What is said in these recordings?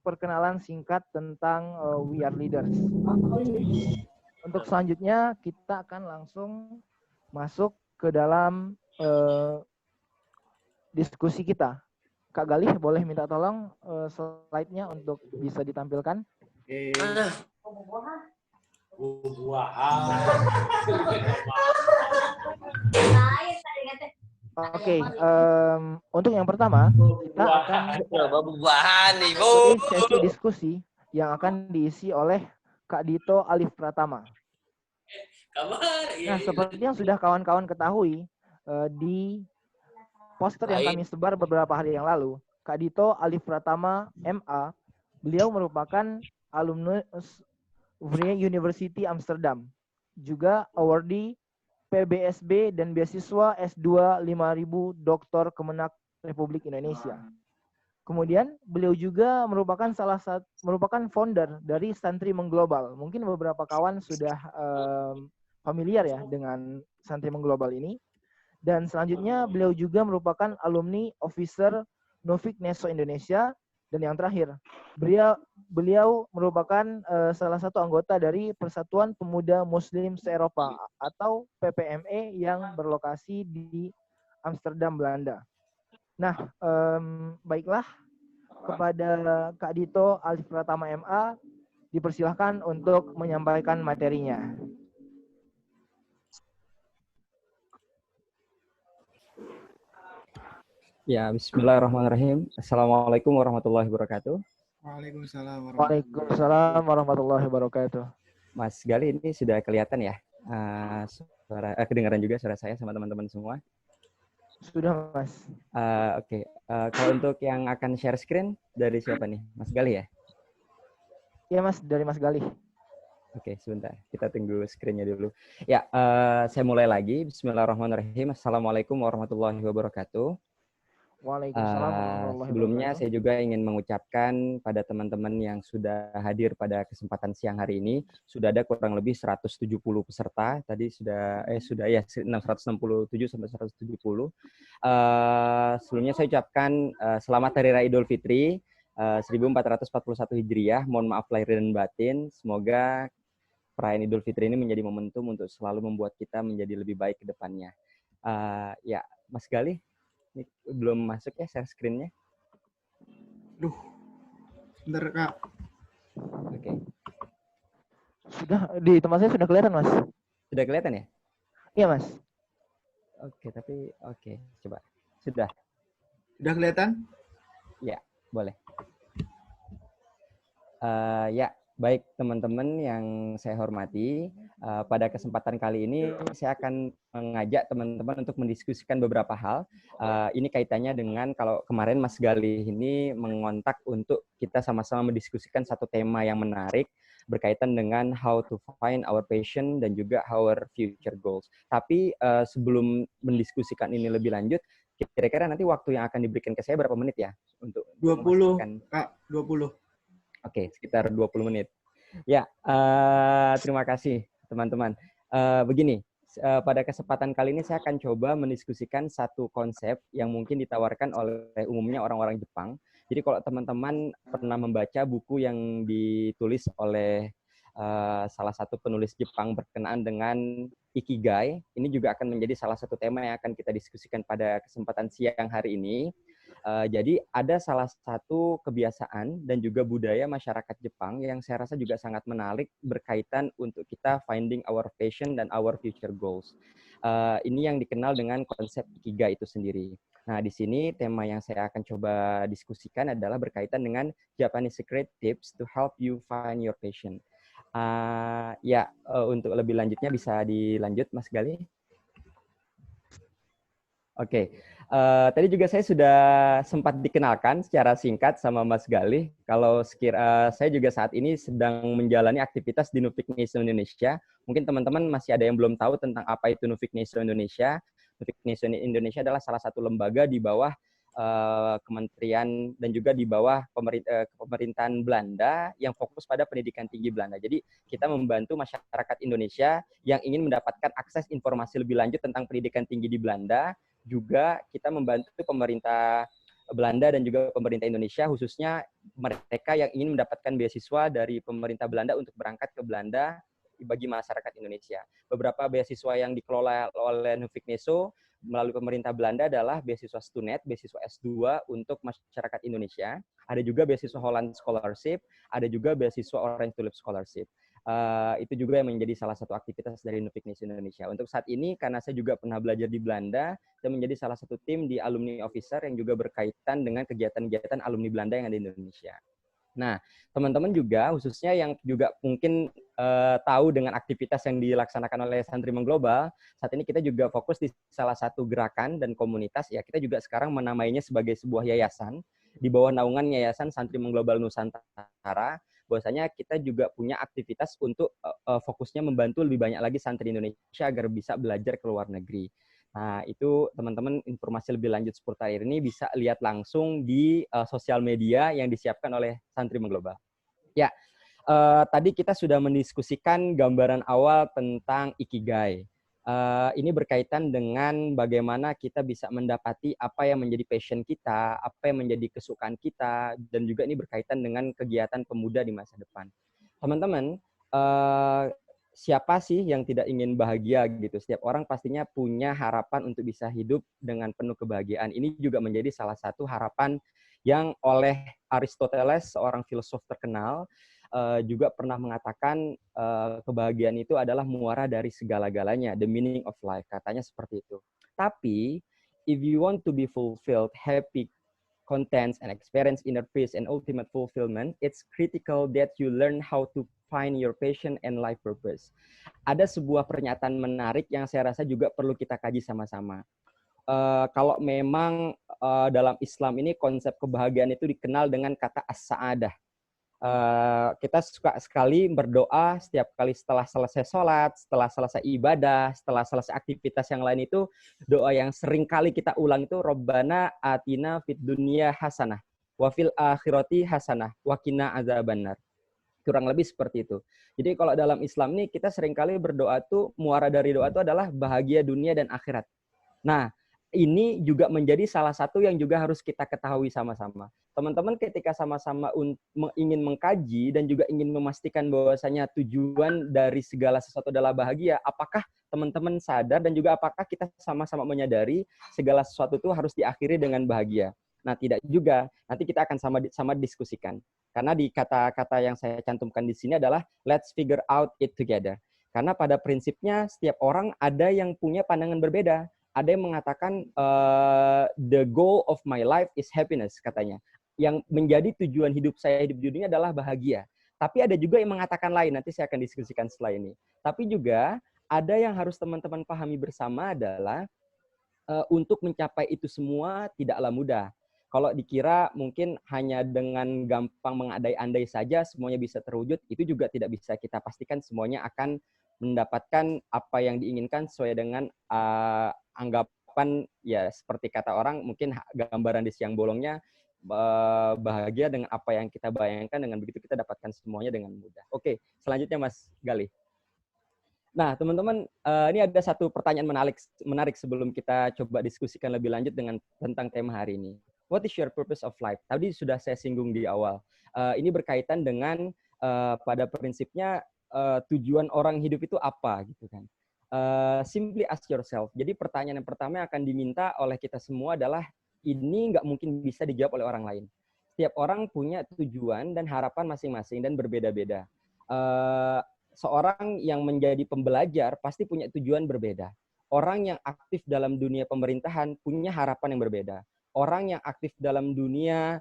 perkenalan singkat tentang We Are Leaders. Untuk selanjutnya kita akan langsung masuk ke dalam diskusi kita. Kak Galih boleh minta tolong slide-nya untuk bisa ditampilkan. Oke, untuk yang pertama kita akan mengikuti sesi diskusi yang akan diisi oleh Kak Dito Alif Pratama. Nah, seperti yang sudah kawan-kawan ketahui di poster yang kami sebar beberapa hari yang lalu, Kak Dito Alif Pratama MA, beliau merupakan alumnus University Amsterdam, juga awardee PBSB dan beasiswa S2 5.000 Doktor Kemenak Republik Indonesia. Kemudian beliau juga merupakan merupakan founder dari Santri Mengglobal. Mungkin beberapa kawan sudah familiar ya dengan Santri Mengglobal ini. Dan selanjutnya beliau juga merupakan alumni Officer Novik Neso Indonesia. Dan yang terakhir, beliau merupakan salah satu anggota dari Persatuan Pemuda Muslim se-Eropa atau PPME yang berlokasi di Amsterdam, Belanda. Nah, baiklah, kepada Kak Dito Alif Pratama MA, dipersilahkan untuk menyampaikan materinya. Ya, bismillahirrahmanirrahim. Assalamualaikum warahmatullahi wabarakatuh. Waalaikumsalam warahmatullahi wabarakatuh. Mas Gali, ini sudah kelihatan ya? Kedengaran juga suara saya sama teman-teman semua? Sudah, Mas. Oke. Kalau untuk yang akan share screen, dari siapa nih? Mas Gali ya? Iya, Mas. Dari Mas Gali. Oke, sebentar. Kita tunggu screen-nya dulu. Ya, saya mulai lagi. Bismillahirrahmanirrahim. Assalamualaikum warahmatullahi wabarakatuh. Sebelumnya saya juga ingin mengucapkan pada teman-teman yang sudah hadir pada kesempatan siang hari ini, sudah ada kurang lebih 170 peserta. Tadi sudah 667 sampai 170. Sebelumnya saya ucapkan selamat Hari Raya Idul Fitri 1441 Hijriah. Mohon maaf lahir dan batin. Semoga perayaan Idul Fitri ini menjadi momentum untuk selalu membuat kita menjadi lebih baik ke depannya. Ya, Mas Gali, ini belum masuk ya share screen-nya. Bentar, Kak. Oke. Sudah, di tempat saya sudah kelihatan, Mas. Sudah kelihatan ya? Iya, Mas. Oke, coba. Sudah. Sudah kelihatan? Ya, boleh. Ya, baik teman-teman yang saya hormati, pada kesempatan kali ini saya akan mengajak teman-teman untuk mendiskusikan beberapa hal. Ini kaitannya dengan kalau kemarin Mas Gali ini mengontak untuk kita sama-sama mendiskusikan satu tema yang menarik berkaitan dengan how to find our passion dan juga our future goals. Tapi sebelum mendiskusikan ini lebih lanjut, kira-kira nanti waktu yang akan diberikan ke saya berapa menit ya? Untuk 20, Kak, 20. Oke, sekitar 20 menit. Ya, terima kasih teman-teman. Begini, pada kesempatan kali ini saya akan coba mendiskusikan satu konsep yang mungkin ditawarkan oleh umumnya orang-orang Jepang. Jadi kalau teman-teman pernah membaca buku yang ditulis oleh salah satu penulis Jepang berkenaan dengan Ikigai, ini juga akan menjadi salah satu tema yang akan kita diskusikan pada kesempatan siang hari ini. Jadi ada salah satu kebiasaan dan juga budaya masyarakat Jepang yang saya rasa juga sangat menarik berkaitan untuk kita finding our passion dan our future goals. Ini yang dikenal dengan konsep Ikigai itu sendiri. Nah, di sini tema yang saya akan coba diskusikan adalah berkaitan dengan Japanese Secret Tips to help you find your passion. Untuk lebih lanjutnya bisa dilanjut, Mas Gali. Oke. Tadi juga saya sudah sempat dikenalkan secara singkat sama Mas Gali. Kalau saya juga saat ini sedang menjalani aktivitas di Nufik Neso Indonesia. Mungkin teman-teman masih ada yang belum tahu tentang apa itu Nufik Neso Indonesia. Nufik Neso Indonesia adalah salah satu lembaga di bawah kementerian dan juga di bawah pemerintahan Belanda yang fokus pada pendidikan tinggi Belanda. Jadi kita membantu masyarakat Indonesia yang ingin mendapatkan akses informasi lebih lanjut tentang pendidikan tinggi di Belanda. Juga kita membantu pemerintah Belanda dan juga pemerintah Indonesia, khususnya mereka yang ingin mendapatkan beasiswa dari pemerintah Belanda untuk berangkat ke Belanda bagi masyarakat Indonesia. Beberapa beasiswa yang dikelola oleh Nuffic Neso melalui pemerintah Belanda adalah beasiswa Stunet, beasiswa S2 untuk masyarakat Indonesia. Ada juga beasiswa Holland Scholarship, ada juga beasiswa Orange Tulip Scholarship. Itu juga yang menjadi salah satu aktivitas dari Nuffic Neso Indonesia. Untuk saat ini, karena saya juga pernah belajar di Belanda, saya menjadi salah satu tim di Alumni Officer yang juga berkaitan dengan kegiatan-kegiatan alumni Belanda yang ada di Indonesia. Nah, teman-teman juga, khususnya yang juga mungkin tahu dengan aktivitas yang dilaksanakan oleh Santri Mengglobal, saat ini kita juga fokus di salah satu gerakan dan komunitas, ya kita juga sekarang menamainya sebagai sebuah yayasan, di bawah naungan Yayasan Santri Mengglobal Nusantara, bahwasanya kita juga punya aktivitas untuk fokusnya membantu lebih banyak lagi santri Indonesia agar bisa belajar ke luar negeri. Nah, itu teman-teman informasi lebih lanjut seputar ini bisa lihat langsung di sosial media yang disiapkan oleh Santri Mengglobal. Ya, tadi kita sudah mendiskusikan gambaran awal tentang Ikigai. Ini berkaitan dengan bagaimana kita bisa mendapati apa yang menjadi passion kita, apa yang menjadi kesukaan kita, dan juga ini berkaitan dengan kegiatan pemuda di masa depan. Teman-teman, siapa sih yang tidak ingin bahagia gitu? Setiap orang pastinya punya harapan untuk bisa hidup dengan penuh kebahagiaan. Ini juga menjadi salah satu harapan yang oleh Aristoteles, seorang filsuf terkenal, juga pernah mengatakan kebahagiaan itu adalah muara dari segala-galanya, the meaning of life, katanya seperti itu. Tapi, if you want to be fulfilled, happy, content, and experience inner peace and ultimate fulfillment, it's critical that you learn how to find your passion and life purpose. Ada sebuah pernyataan menarik yang saya rasa juga perlu kita kaji sama-sama. Kalau memang dalam Islam ini konsep kebahagiaan itu dikenal dengan kata as-sa'adah. Kita suka sekali berdoa setiap kali setelah selesai sholat, setelah selesai ibadah, setelah selesai aktivitas yang lain itu, doa yang sering kali kita ulang itu, Rabbana atina fid dunya hasanah, wa fil akhirati hasanah, wa qina adzabannar. Kurang lebih seperti itu. Jadi kalau dalam Islam ini kita seringkali berdoa tuh, muara dari doa itu adalah bahagia dunia dan akhirat. Nah, ini juga menjadi salah satu yang juga harus kita ketahui sama-sama. Teman-teman ketika sama-sama ingin mengkaji dan juga ingin memastikan bahwasanya tujuan dari segala sesuatu adalah bahagia, apakah teman-teman sadar dan juga apakah kita sama-sama menyadari segala sesuatu itu harus diakhiri dengan bahagia? Nah, tidak juga. Nanti kita akan sama diskusikan. Karena di kata-kata yang saya cantumkan di sini adalah let's figure out it together. Karena pada prinsipnya setiap orang ada yang punya pandangan berbeda. Ada yang mengatakan the goal of my life is happiness, katanya. Yang menjadi tujuan hidup saya hidup di dunia adalah bahagia. Tapi ada juga yang mengatakan lain, nanti saya akan diskusikan setelah ini. Tapi juga ada yang harus teman-teman pahami bersama adalah untuk mencapai itu semua tidaklah mudah. Kalau dikira mungkin hanya dengan gampang mengandai-andai saja semuanya bisa terwujud, itu juga tidak bisa kita pastikan semuanya akan mendapatkan apa yang diinginkan sesuai dengan anggapan, ya seperti kata orang, mungkin gambaran di siang bolongnya, bahagia dengan apa yang kita bayangkan, dengan begitu kita dapatkan semuanya dengan mudah. Oke, selanjutnya Mas Galih. Nah, teman-teman, ini ada satu pertanyaan menarik sebelum kita coba diskusikan lebih lanjut tentang tema hari ini. What is your purpose of life? Tadi sudah saya singgung di awal. Ini berkaitan dengan pada prinsipnya tujuan orang hidup itu apa, gitu kan? Simply ask yourself. Jadi pertanyaan yang pertama yang akan diminta oleh kita semua adalah ini nggak mungkin bisa dijawab oleh orang lain. Setiap orang punya tujuan dan harapan masing-masing dan berbeda-beda. Seorang yang menjadi pembelajar pasti punya tujuan berbeda. Orang yang aktif dalam dunia pemerintahan punya harapan yang berbeda. Orang yang aktif dalam dunia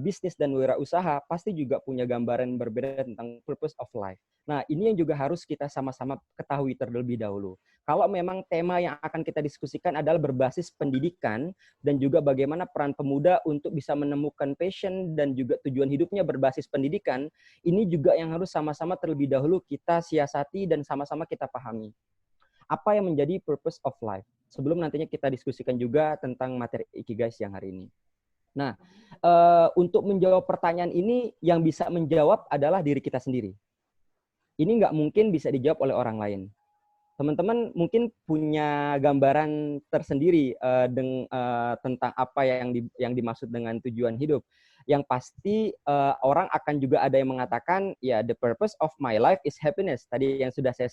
bisnis dan wirausaha pasti juga punya gambaran berbeda tentang purpose of life. Nah, ini yang juga harus kita sama-sama ketahui terlebih dahulu. Kalau memang tema yang akan kita diskusikan adalah berbasis pendidikan dan juga bagaimana peran pemuda untuk bisa menemukan passion dan juga tujuan hidupnya berbasis pendidikan, ini juga yang harus sama-sama terlebih dahulu kita siasati dan sama-sama kita pahami. Apa yang menjadi purpose of life? Sebelum nantinya kita diskusikan juga tentang materi Ikigai siang hari ini. Nah, untuk menjawab pertanyaan ini, yang bisa menjawab adalah diri kita sendiri. Ini nggak mungkin bisa dijawab oleh orang lain. Teman-teman mungkin punya gambaran tersendiri tentang apa yang dimaksud dengan tujuan hidup. Yang pasti orang akan juga ada yang mengatakan, ya, the purpose of my life is happiness. Tadi yang sudah saya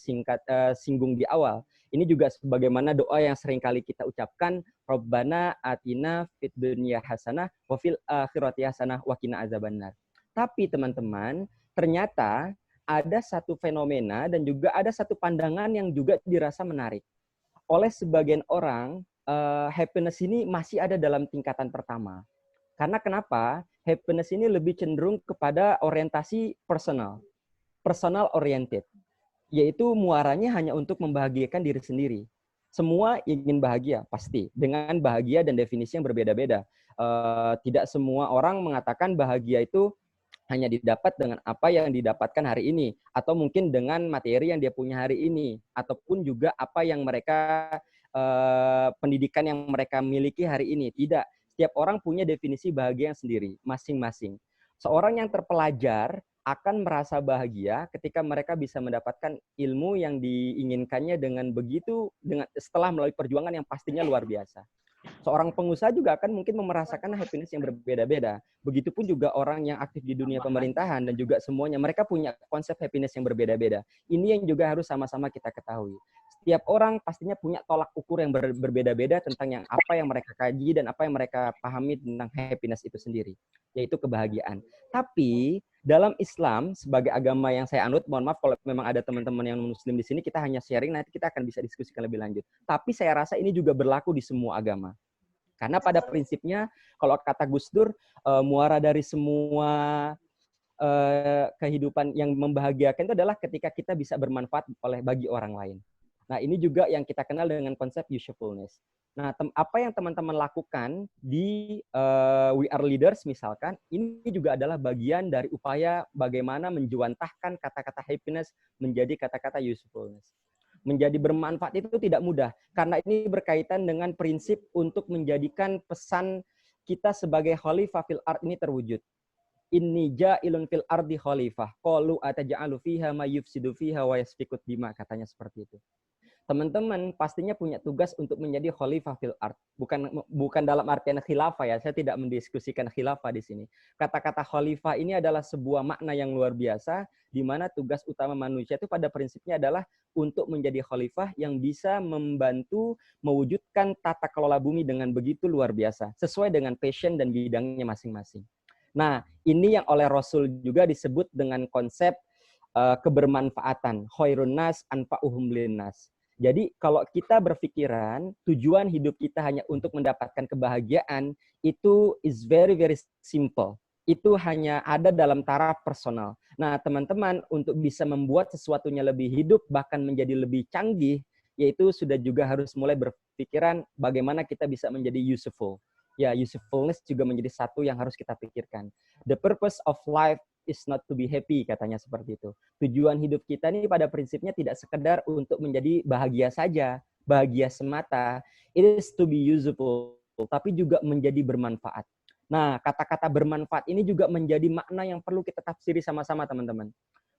singgung di awal. Ini juga sebagaimana doa yang sering kali kita ucapkan, Rabbana atina fid dunya hasanah wa fil akhirati hasanah wa qina azabannar. Tapi teman-teman, ternyata ada satu fenomena dan juga ada satu pandangan yang juga dirasa menarik. Oleh sebagian orang, happiness ini masih ada dalam tingkatan pertama. Karena kenapa? Happiness ini lebih cenderung kepada orientasi personal oriented. Yaitu muaranya hanya untuk membahagiakan diri sendiri. Semua ingin bahagia, pasti. Dengan bahagia dan definisi yang berbeda-beda. Tidak semua orang mengatakan bahagia itu hanya didapat dengan apa yang didapatkan hari ini, atau mungkin dengan materi yang dia punya hari ini, ataupun juga apa yang mereka pendidikan yang mereka miliki hari ini. Tidak, setiap orang punya definisi bahagia yang sendiri, masing-masing. Seorang yang terpelajar akan merasa bahagia ketika mereka bisa mendapatkan ilmu yang diinginkannya dengan setelah melalui perjuangan yang pastinya luar biasa. Seorang pengusaha juga akan mungkin merasakan happiness yang berbeda-beda. Begitupun juga orang yang aktif di dunia pemerintahan dan juga semuanya, mereka punya konsep happiness yang berbeda-beda. Ini yang juga harus sama-sama kita ketahui. Setiap orang pastinya punya tolak ukur yang berbeda-beda tentang apa yang mereka kaji dan apa yang mereka pahami tentang happiness itu sendiri, yaitu kebahagiaan. Tapi dalam Islam sebagai agama yang saya anut, mohon maaf kalau memang ada teman-teman yang muslim di sini, kita hanya sharing, nanti kita akan bisa diskusikan lebih lanjut. Tapi saya rasa ini juga berlaku di semua agama. Karena pada prinsipnya, kalau kata Gus Dur, muara dari semua kehidupan yang membahagiakan itu adalah ketika kita bisa bermanfaat bagi orang lain. Nah, ini juga yang kita kenal dengan konsep usefulness. Nah, apa yang teman-teman lakukan di We Are Leaders misalkan, ini juga adalah bagian dari upaya bagaimana menjuantahkan kata-kata happiness menjadi kata-kata usefulness. Menjadi bermanfaat itu tidak mudah, karena ini berkaitan dengan prinsip untuk menjadikan pesan kita sebagai khalifah fil ard ini terwujud. Inni ja'ilun fil ardi khalifah, qalu ataj'alu fiha ma yufsidu fiha wa yasfikud dima, katanya seperti itu. Teman-teman pastinya punya tugas untuk menjadi khalifah fil ard. Bukan dalam artian khilafah ya, saya tidak mendiskusikan khilafah di sini. Kata-kata khalifah ini adalah sebuah makna yang luar biasa, di mana tugas utama manusia itu pada prinsipnya adalah untuk menjadi khalifah yang bisa membantu mewujudkan tata kelola bumi dengan begitu luar biasa, sesuai dengan passion dan bidangnya masing-masing. Nah, ini yang oleh Rasul juga disebut dengan konsep kebermanfaatan, khairun nas anfa'uhum linnas. Jadi kalau kita berpikiran tujuan hidup kita hanya untuk mendapatkan kebahagiaan, itu is very very simple. Itu hanya ada dalam taraf personal. Nah, teman-teman, untuk bisa membuat sesuatunya lebih hidup, bahkan menjadi lebih canggih, yaitu sudah juga harus mulai berpikiran bagaimana kita bisa menjadi useful. Ya, usefulness juga menjadi satu yang harus kita pikirkan. The purpose of life is not to be happy, katanya seperti itu. Tujuan hidup kita ini pada prinsipnya tidak sekedar untuk menjadi bahagia saja, bahagia semata. It is to be useful, tapi juga menjadi bermanfaat. Nah, kata-kata bermanfaat ini juga menjadi makna yang perlu kita tafsiri sama-sama, teman-teman.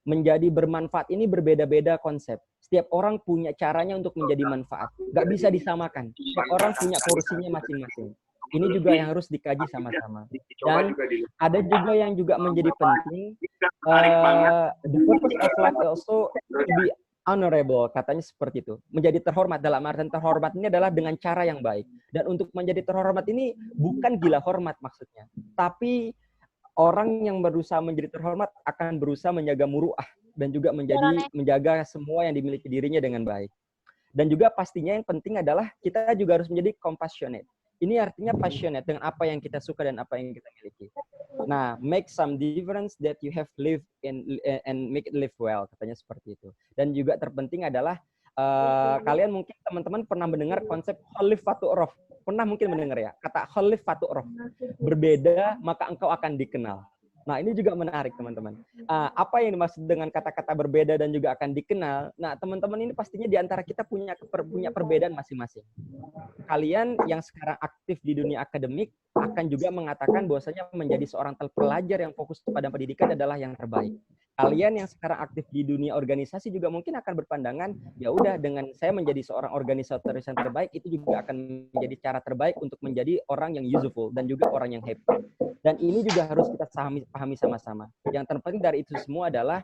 Menjadi bermanfaat ini berbeda-beda konsep. Setiap orang punya caranya untuk menjadi manfaat. Nggak bisa disamakan. Setiap orang punya porsinya masing-masing. Ini juga yang harus dikaji sama-sama. Dan ada juga yang juga menjadi penting, the purpose of life also to be honorable, katanya seperti itu. Menjadi terhormat, dalam artian terhormat ini adalah dengan cara yang baik. Dan untuk menjadi terhormat ini bukan gila hormat maksudnya. Tapi orang yang berusaha menjadi terhormat akan berusaha menjaga muruah dan juga menjaga semua yang dimiliki dirinya dengan baik. Dan juga pastinya yang penting adalah kita juga harus menjadi compassionate. Ini artinya passionate dengan apa yang kita suka dan apa yang kita miliki. Nah, make some difference that you have lived in and make it live well, katanya seperti itu. Dan juga terpenting adalah kalian mungkin teman-teman pernah mendengar konsep khalifatur roh. Pernah mungkin mendengar ya, kata khalifatur roh. Berbeda maka engkau akan dikenal. Nah, ini juga menarik, teman-teman. Apa yang dimaksud dengan kata-kata berbeda dan juga akan dikenal? Nah, teman-teman ini pastinya di antara kita punya perbedaan masing-masing. Kalian yang sekarang aktif di dunia akademik akan juga mengatakan bahwasanya menjadi seorang terpelajar yang fokus pada pendidikan adalah yang terbaik. kalian yang sekarang aktif di dunia organisasi juga mungkin akan berpandangan, ya udah dengan saya menjadi seorang organisator yang terbaik itu juga akan menjadi cara terbaik untuk menjadi orang yang useful dan juga orang yang happy. Dan ini juga harus kita pahami sama-sama. Yang terpenting dari itu semua adalah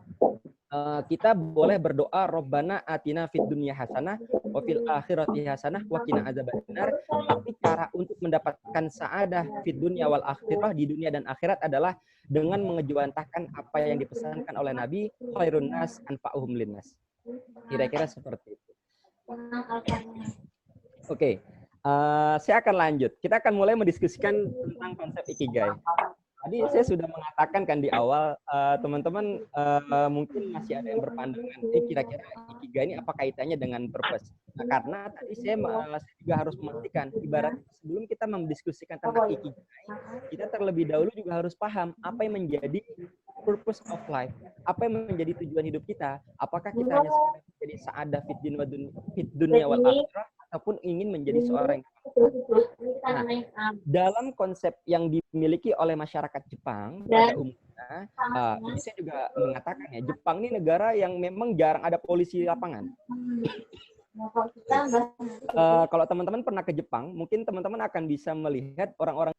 kita boleh berdoa Robbana atina fid dunya hasanah wa fil akhirati hasanah wa qina adzabannar, tapi cara untuk mendapatkan sa'adah fid dunya wal akhirah, di dunia dan akhirat, adalah dengan mengejawantahkan apa yang dipesankan oleh Nabi, khairun nas anfa'uhum linnas. Kira-kira seperti itu. Oke, saya akan lanjut. Kita akan mulai mendiskusikan tentang konsep ikigai. Tadi saya sudah mengatakan kan di awal, teman-teman mungkin masih ada yang berpandangan, kira-kira ikigai ini apa kaitannya dengan purpose? Nah, karena tadi saya juga harus memastikan, ibarat sebelum kita mendiskusikan tentang ikigai, kita terlebih dahulu juga harus paham apa yang menjadi purpose of life, apa yang menjadi tujuan hidup kita. Apakah kita hanya sekedar menjadi sa'adah fid dunya wal akhirah, ataupun ingin menjadi seorang yang nah, dalam konsep yang dimiliki oleh masyarakat Jepang pada umumnya, ini saya juga mengatakan ya, Jepang ini negara yang memang jarang ada polisi lapangan. Kalau teman-teman pernah ke Jepang, mungkin teman-teman akan bisa melihat orang-orang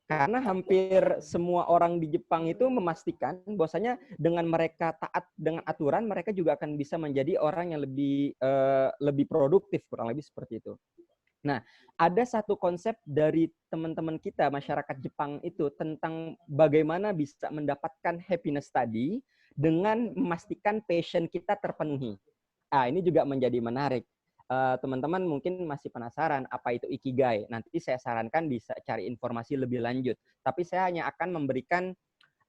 karena hampir semua orang di Jepang itu memastikan bahwasanya dengan mereka taat dengan aturan, mereka juga akan bisa menjadi orang yang lebih produktif, kurang lebih seperti itu. Nah, ada satu konsep dari teman-teman kita masyarakat Jepang itu tentang bagaimana bisa mendapatkan happiness tadi dengan memastikan passion kita terpenuhi. Ini juga menjadi menarik. Teman-teman mungkin masih penasaran apa itu ikigai. Nanti saya sarankan bisa cari informasi lebih lanjut. Tapi saya hanya akan memberikan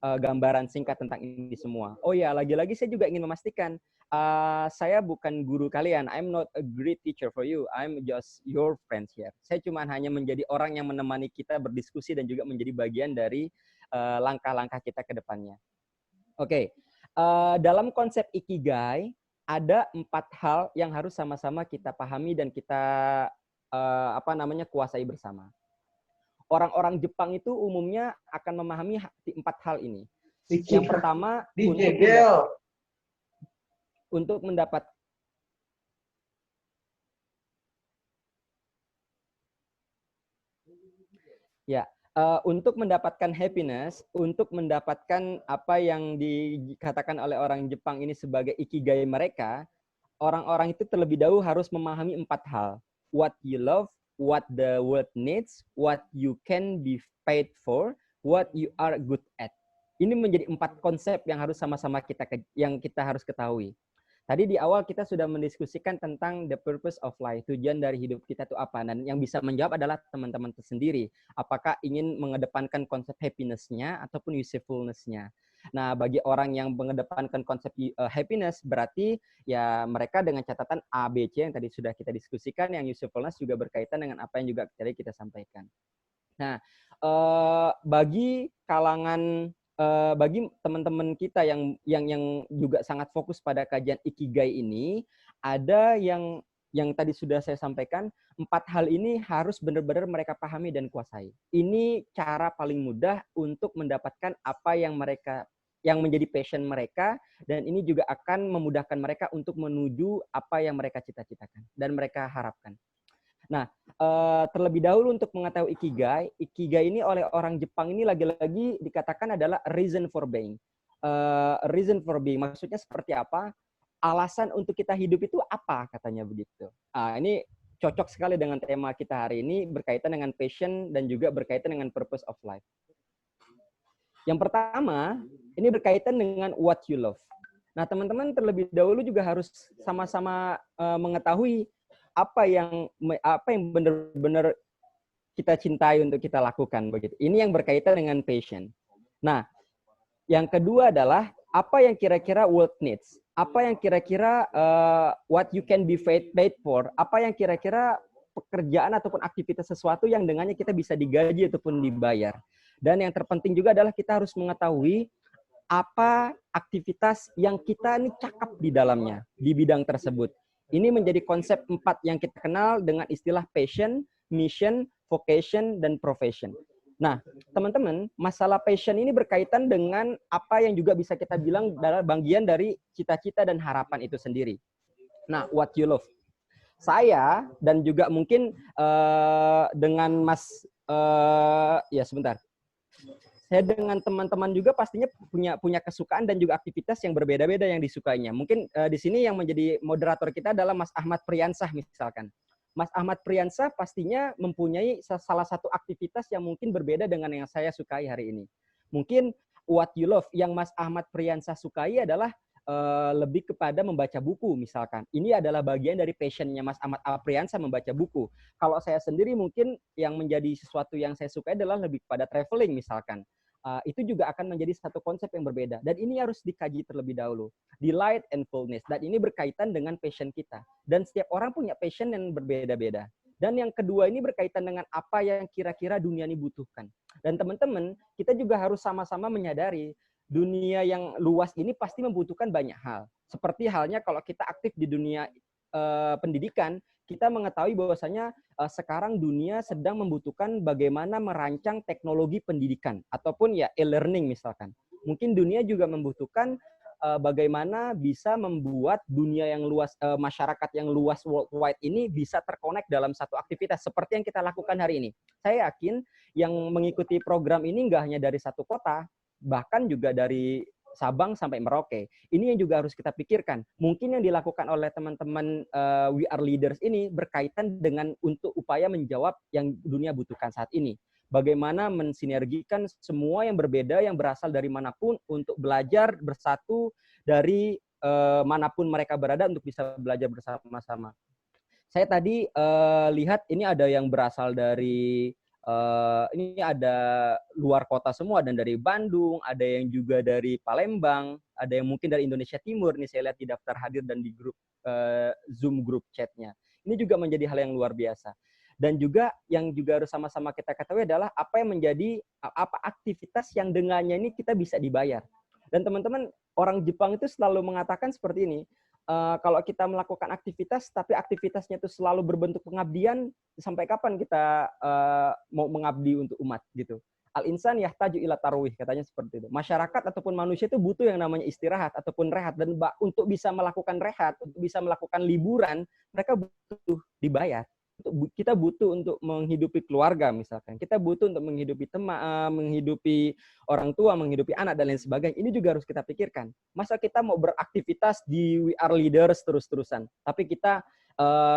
gambaran singkat tentang ini semua. Oh ya, lagi-lagi saya juga ingin memastikan, saya bukan guru kalian. I'm not a great teacher for you. I'm just your friends here. Saya cuma hanya menjadi orang yang menemani kita berdiskusi dan juga menjadi bagian dari langkah-langkah kita ke depannya. Oke, dalam konsep ikigai, ada 4 hal yang harus sama-sama kita pahami dan kita kuasai bersama. Orang-orang Jepang itu umumnya akan memahami 4 hal ini. Yang pertama, untuk mendapat untuk mendapatkan happiness, untuk mendapatkan apa yang dikatakan oleh orang Jepang ini sebagai ikigai mereka, orang-orang itu terlebih dahulu harus memahami 4 hal. What you love, what the world needs, what you can be paid for, what you are good at. Ini menjadi 4 konsep yang harus sama-sama kita harus ketahui. Tadi di awal kita sudah mendiskusikan tentang the purpose of life, tujuan dari hidup kita itu apa, dan yang bisa menjawab adalah teman-teman tersendiri. Apakah ingin mengedepankan konsep happiness-nya ataupun usefulness-nya. Nah, bagi orang yang mengedepankan konsep happiness, berarti ya mereka dengan catatan A, B, C yang tadi sudah kita diskusikan, yang usefulness juga berkaitan dengan apa yang juga tadi kita sampaikan. Nah, bagi kalangan bagi teman-teman kita yang juga sangat fokus pada kajian ikigai ini, ada yang tadi sudah saya sampaikan, 4 hal ini harus benar-benar mereka pahami dan kuasai. Ini cara paling mudah untuk mendapatkan apa yang menjadi passion mereka, dan ini juga akan memudahkan mereka untuk menuju apa yang mereka cita-citakan dan mereka harapkan. Nah, terlebih dahulu untuk mengetahui ikigai ini oleh orang Jepang ini lagi-lagi dikatakan adalah reason for being. Reason for being maksudnya seperti apa? Alasan untuk kita hidup itu apa, katanya begitu. Ini cocok sekali dengan tema kita hari ini, berkaitan dengan passion dan juga berkaitan dengan purpose of life. Yang pertama, ini berkaitan dengan what you love. Nah, teman-teman terlebih dahulu juga harus sama-sama mengetahui apa yang benar-benar kita cintai untuk kita lakukan begitu. Ini yang berkaitan dengan passion. Nah, yang kedua adalah apa yang kira-kira world needs. Apa yang kira-kira what you can be paid for. Apa yang kira-kira pekerjaan ataupun aktivitas sesuatu yang dengannya kita bisa digaji ataupun dibayar. Dan yang terpenting juga adalah kita harus mengetahui apa aktivitas yang kita ini cakap di dalamnya, di bidang tersebut. Ini menjadi konsep 4 yang kita kenal dengan istilah passion, mission, vocation, dan profession. Nah, teman-teman, masalah passion ini berkaitan dengan apa yang juga bisa kita bilang adalah bagian dari cita-cita dan harapan itu sendiri. Nah, what you love. Saya dan juga mungkin dengan Mas, ya sebentar. Saya dengan teman-teman juga pastinya punya kesukaan dan juga aktivitas yang berbeda-beda yang disukainya. Mungkin di sini yang menjadi moderator kita adalah Mas Ahmad Priyansah misalkan. Mas Ahmad Priyansah pastinya mempunyai salah satu aktivitas yang mungkin berbeda dengan yang saya sukai hari ini. Mungkin what you love yang Mas Ahmad Priyansah sukai adalah lebih kepada membaca buku misalkan. Ini adalah bagian dari passionnya Mas Ahmad Priyansah membaca buku. Kalau saya sendiri mungkin yang menjadi sesuatu yang saya sukai adalah lebih kepada traveling misalkan. Itu juga akan menjadi satu konsep yang berbeda. Dan ini harus dikaji terlebih dahulu. Delight and fullness. Dan ini berkaitan dengan passion kita. Dan setiap orang punya passion yang berbeda-beda. Dan yang kedua ini berkaitan dengan apa yang kira-kira dunia ini butuhkan. Dan teman-teman, kita juga harus sama-sama menyadari dunia yang luas ini pasti membutuhkan banyak hal. Seperti halnya kalau kita aktif di dunia pendidikan, kita mengetahui bahwasanya sekarang dunia sedang membutuhkan bagaimana merancang teknologi pendidikan ataupun ya e-learning misalkan. Mungkin dunia juga membutuhkan bagaimana bisa membuat dunia yang luas, masyarakat yang luas worldwide ini bisa terkonek dalam satu aktivitas seperti yang kita lakukan hari ini. Saya yakin yang mengikuti program ini nggak hanya dari satu kota, bahkan juga dari Sabang sampai Merauke. Ini yang juga harus kita pikirkan. Mungkin yang dilakukan oleh teman-teman We Are Leaders ini berkaitan dengan untuk upaya menjawab yang dunia butuhkan saat ini. Bagaimana mensinergikan semua yang berbeda yang berasal dari manapun untuk belajar bersatu dari manapun mereka berada untuk bisa belajar bersama-sama. Saya tadi lihat ini ada yang berasal dari ini ada luar kota semua, dan dari Bandung, ada yang juga dari Palembang, ada yang mungkin dari Indonesia Timur. Nih saya lihat di daftar hadir dan di grup Zoom grup chatnya. Ini juga menjadi hal yang luar biasa. Dan juga yang juga harus sama-sama kita ketahui adalah apa yang menjadi apa aktivitas yang dengannya ini kita bisa dibayar. Dan teman-teman, orang Jepang itu selalu mengatakan seperti ini. Kalau kita melakukan aktivitas, tapi aktivitasnya itu selalu berbentuk pengabdian, sampai kapan kita mau mengabdi untuk umat gitu? Al-insan yahtaju ila tarwih, katanya seperti itu. Masyarakat ataupun manusia itu butuh yang namanya istirahat ataupun rehat, dan untuk bisa melakukan rehat, untuk bisa melakukan liburan, mereka butuh dibayar. Kita butuh untuk menghidupi keluarga misalkan, kita butuh untuk menghidupi teman, menghidupi orang tua, menghidupi anak dan lain sebagainya. Ini juga harus kita pikirkan. Masa kita mau beraktivitas di We Are Leaders terus-terusan, tapi kita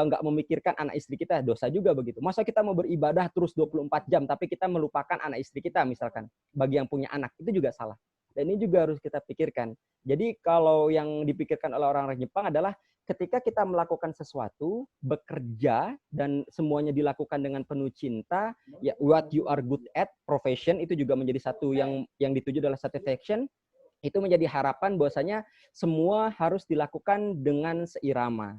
nggak memikirkan anak istri kita, dosa juga begitu. Masa kita mau beribadah terus 24 jam, tapi kita melupakan anak istri kita misalkan, bagi yang punya anak, itu juga salah. Dan ini juga harus kita pikirkan. Jadi kalau yang dipikirkan oleh orang-orang Jepang adalah ketika kita melakukan sesuatu, bekerja, dan semuanya dilakukan dengan penuh cinta, ya what you are good at, profession, itu juga menjadi satu yang dituju adalah satisfaction. Itu menjadi harapan bahwasanya semua harus dilakukan dengan seirama.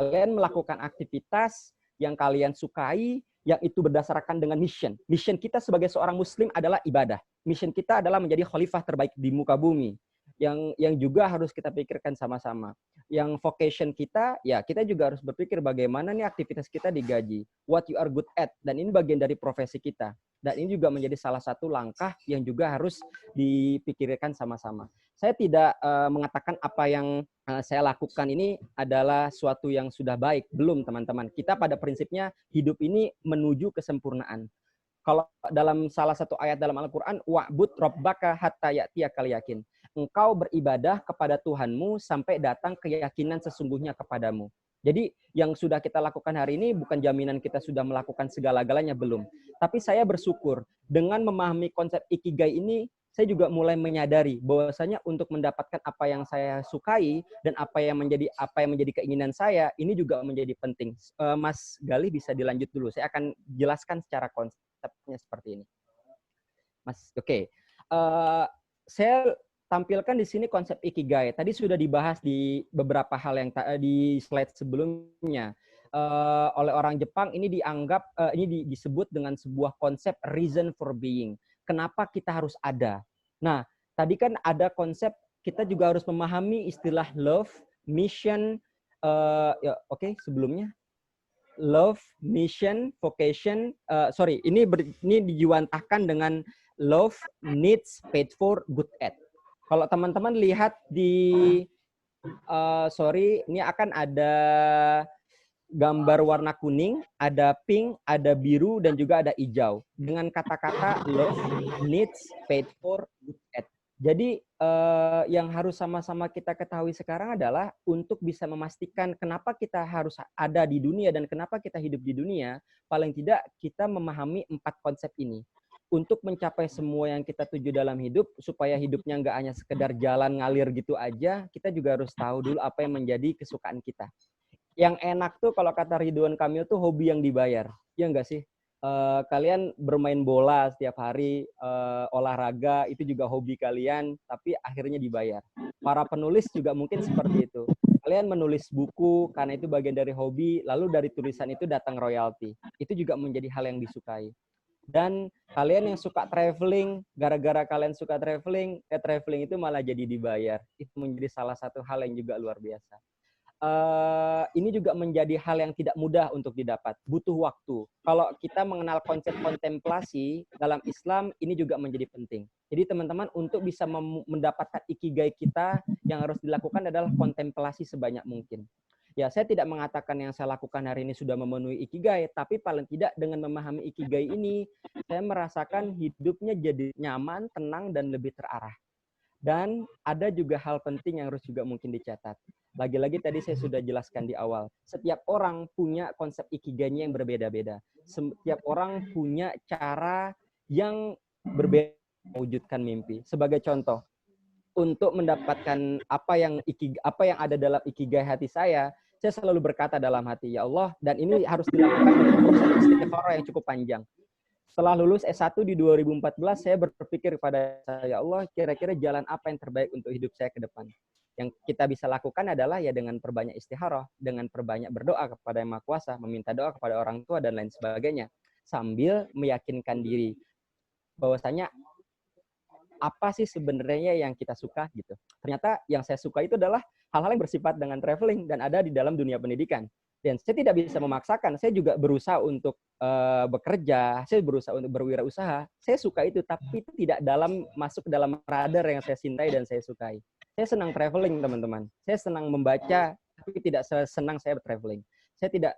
Kalian melakukan aktivitas yang kalian sukai, yang itu berdasarkan dengan mission. Mission kita sebagai seorang muslim adalah ibadah. Mission kita adalah menjadi khalifah terbaik di muka bumi. Yang juga harus kita pikirkan sama-sama. Yang vocation kita, ya kita juga harus berpikir bagaimana nih aktivitas kita digaji. What you are good at. Dan ini bagian dari profesi kita. Dan ini juga menjadi salah satu langkah yang juga harus dipikirkan sama-sama. Saya tidak mengatakan apa yang saya lakukan ini adalah suatu yang sudah baik. Belum, teman-teman. Kita pada prinsipnya hidup ini menuju kesempurnaan. Kalau dalam salah satu ayat dalam Al-Quran, wa'bud rabbaka hatta ya'tiyakal yakin. Engkau beribadah kepada Tuhanmu sampai datang keyakinan sesungguhnya kepadamu. Jadi yang sudah kita lakukan hari ini bukan jaminan kita sudah melakukan segala-galanya, belum. Tapi saya bersyukur dengan memahami konsep Ikigai ini, saya juga mulai menyadari bahwasanya untuk mendapatkan apa yang saya sukai dan apa yang menjadi keinginan saya, ini juga menjadi penting. Mas Galih bisa dilanjut dulu. Saya akan jelaskan secara konsepnya seperti ini. Mas, oke. Saya tampilkan di sini konsep Ikigai. Tadi sudah dibahas di beberapa hal yang di slide sebelumnya. Oleh orang Jepang ini dianggap ini disebut dengan sebuah konsep reason for being. Kenapa kita harus ada? Nah, tadi kan ada konsep kita juga harus memahami istilah love, mission. Sebelumnya love, mission, vocation. Ini dijuantahkan dengan love, needs, paid for, good at. Kalau teman-teman lihat di ini akan ada gambar warna kuning, ada pink, ada biru, dan juga ada hijau. Dengan kata-kata love, needs, paid for, good at. Jadi yang harus sama-sama kita ketahui sekarang adalah untuk bisa memastikan kenapa kita harus ada di dunia dan kenapa kita hidup di dunia, paling tidak kita memahami 4 konsep ini. Untuk mencapai semua yang kita tuju dalam hidup, supaya hidupnya nggak hanya sekedar jalan ngalir gitu aja, kita juga harus tahu dulu apa yang menjadi kesukaan kita. Yang enak tuh kalau kata Ridwan Kamil tuh hobi yang dibayar. Ya enggak sih? Kalian bermain bola setiap hari, olahraga, itu juga hobi kalian, tapi akhirnya dibayar. Para penulis juga mungkin seperti itu. Kalian menulis buku karena itu bagian dari hobi, lalu dari tulisan itu datang royalti. Itu juga menjadi hal yang disukai. Dan kalian yang suka traveling, gara-gara kalian suka traveling itu malah jadi dibayar. Itu menjadi salah satu hal yang juga luar biasa. Ini juga menjadi hal yang tidak mudah untuk didapat, butuh waktu. Kalau kita mengenal konsep kontemplasi dalam Islam, ini juga menjadi penting. Jadi teman-teman, untuk bisa mendapatkan ikigai kita, yang harus dilakukan adalah kontemplasi sebanyak mungkin. Ya, saya tidak mengatakan yang saya lakukan hari ini sudah memenuhi ikigai, tapi paling tidak dengan memahami ikigai ini, saya merasakan hidupnya jadi nyaman, tenang, dan lebih terarah. Dan ada juga hal penting yang harus juga mungkin dicatat. Lagi-lagi tadi saya sudah jelaskan di awal. Setiap orang punya konsep ikigainya yang berbeda-beda. Setiap orang punya cara yang berbeda mewujudkan mimpi. Sebagai contoh, untuk mendapatkan apa yang ada dalam ikigai hati saya selalu berkata dalam hati, ya Allah, dan ini harus dilakukan dengan proses istikharah yang cukup panjang. Setelah lulus S1 di 2014, saya berpikir kepada saya, ya Allah, kira-kira jalan apa yang terbaik untuk hidup saya ke depan. Yang kita bisa lakukan adalah ya dengan perbanyak istikharah, dengan perbanyak berdoa kepada Yang Maha Kuasa, meminta doa kepada orang tua, dan lain sebagainya. Sambil meyakinkan diri bahwasanya apa sih sebenarnya yang kita suka gitu. Ternyata yang saya suka itu adalah hal-hal yang bersifat dengan traveling dan ada di dalam dunia pendidikan. Dan saya tidak bisa memaksakan, saya juga berusaha untuk bekerja, saya berusaha untuk berwirausaha. Saya suka itu, tapi tidak masuk ke dalam radar yang saya cintai dan saya sukai. Saya senang traveling, teman-teman. Saya senang membaca, tapi tidak senang saya traveling. Saya tidak,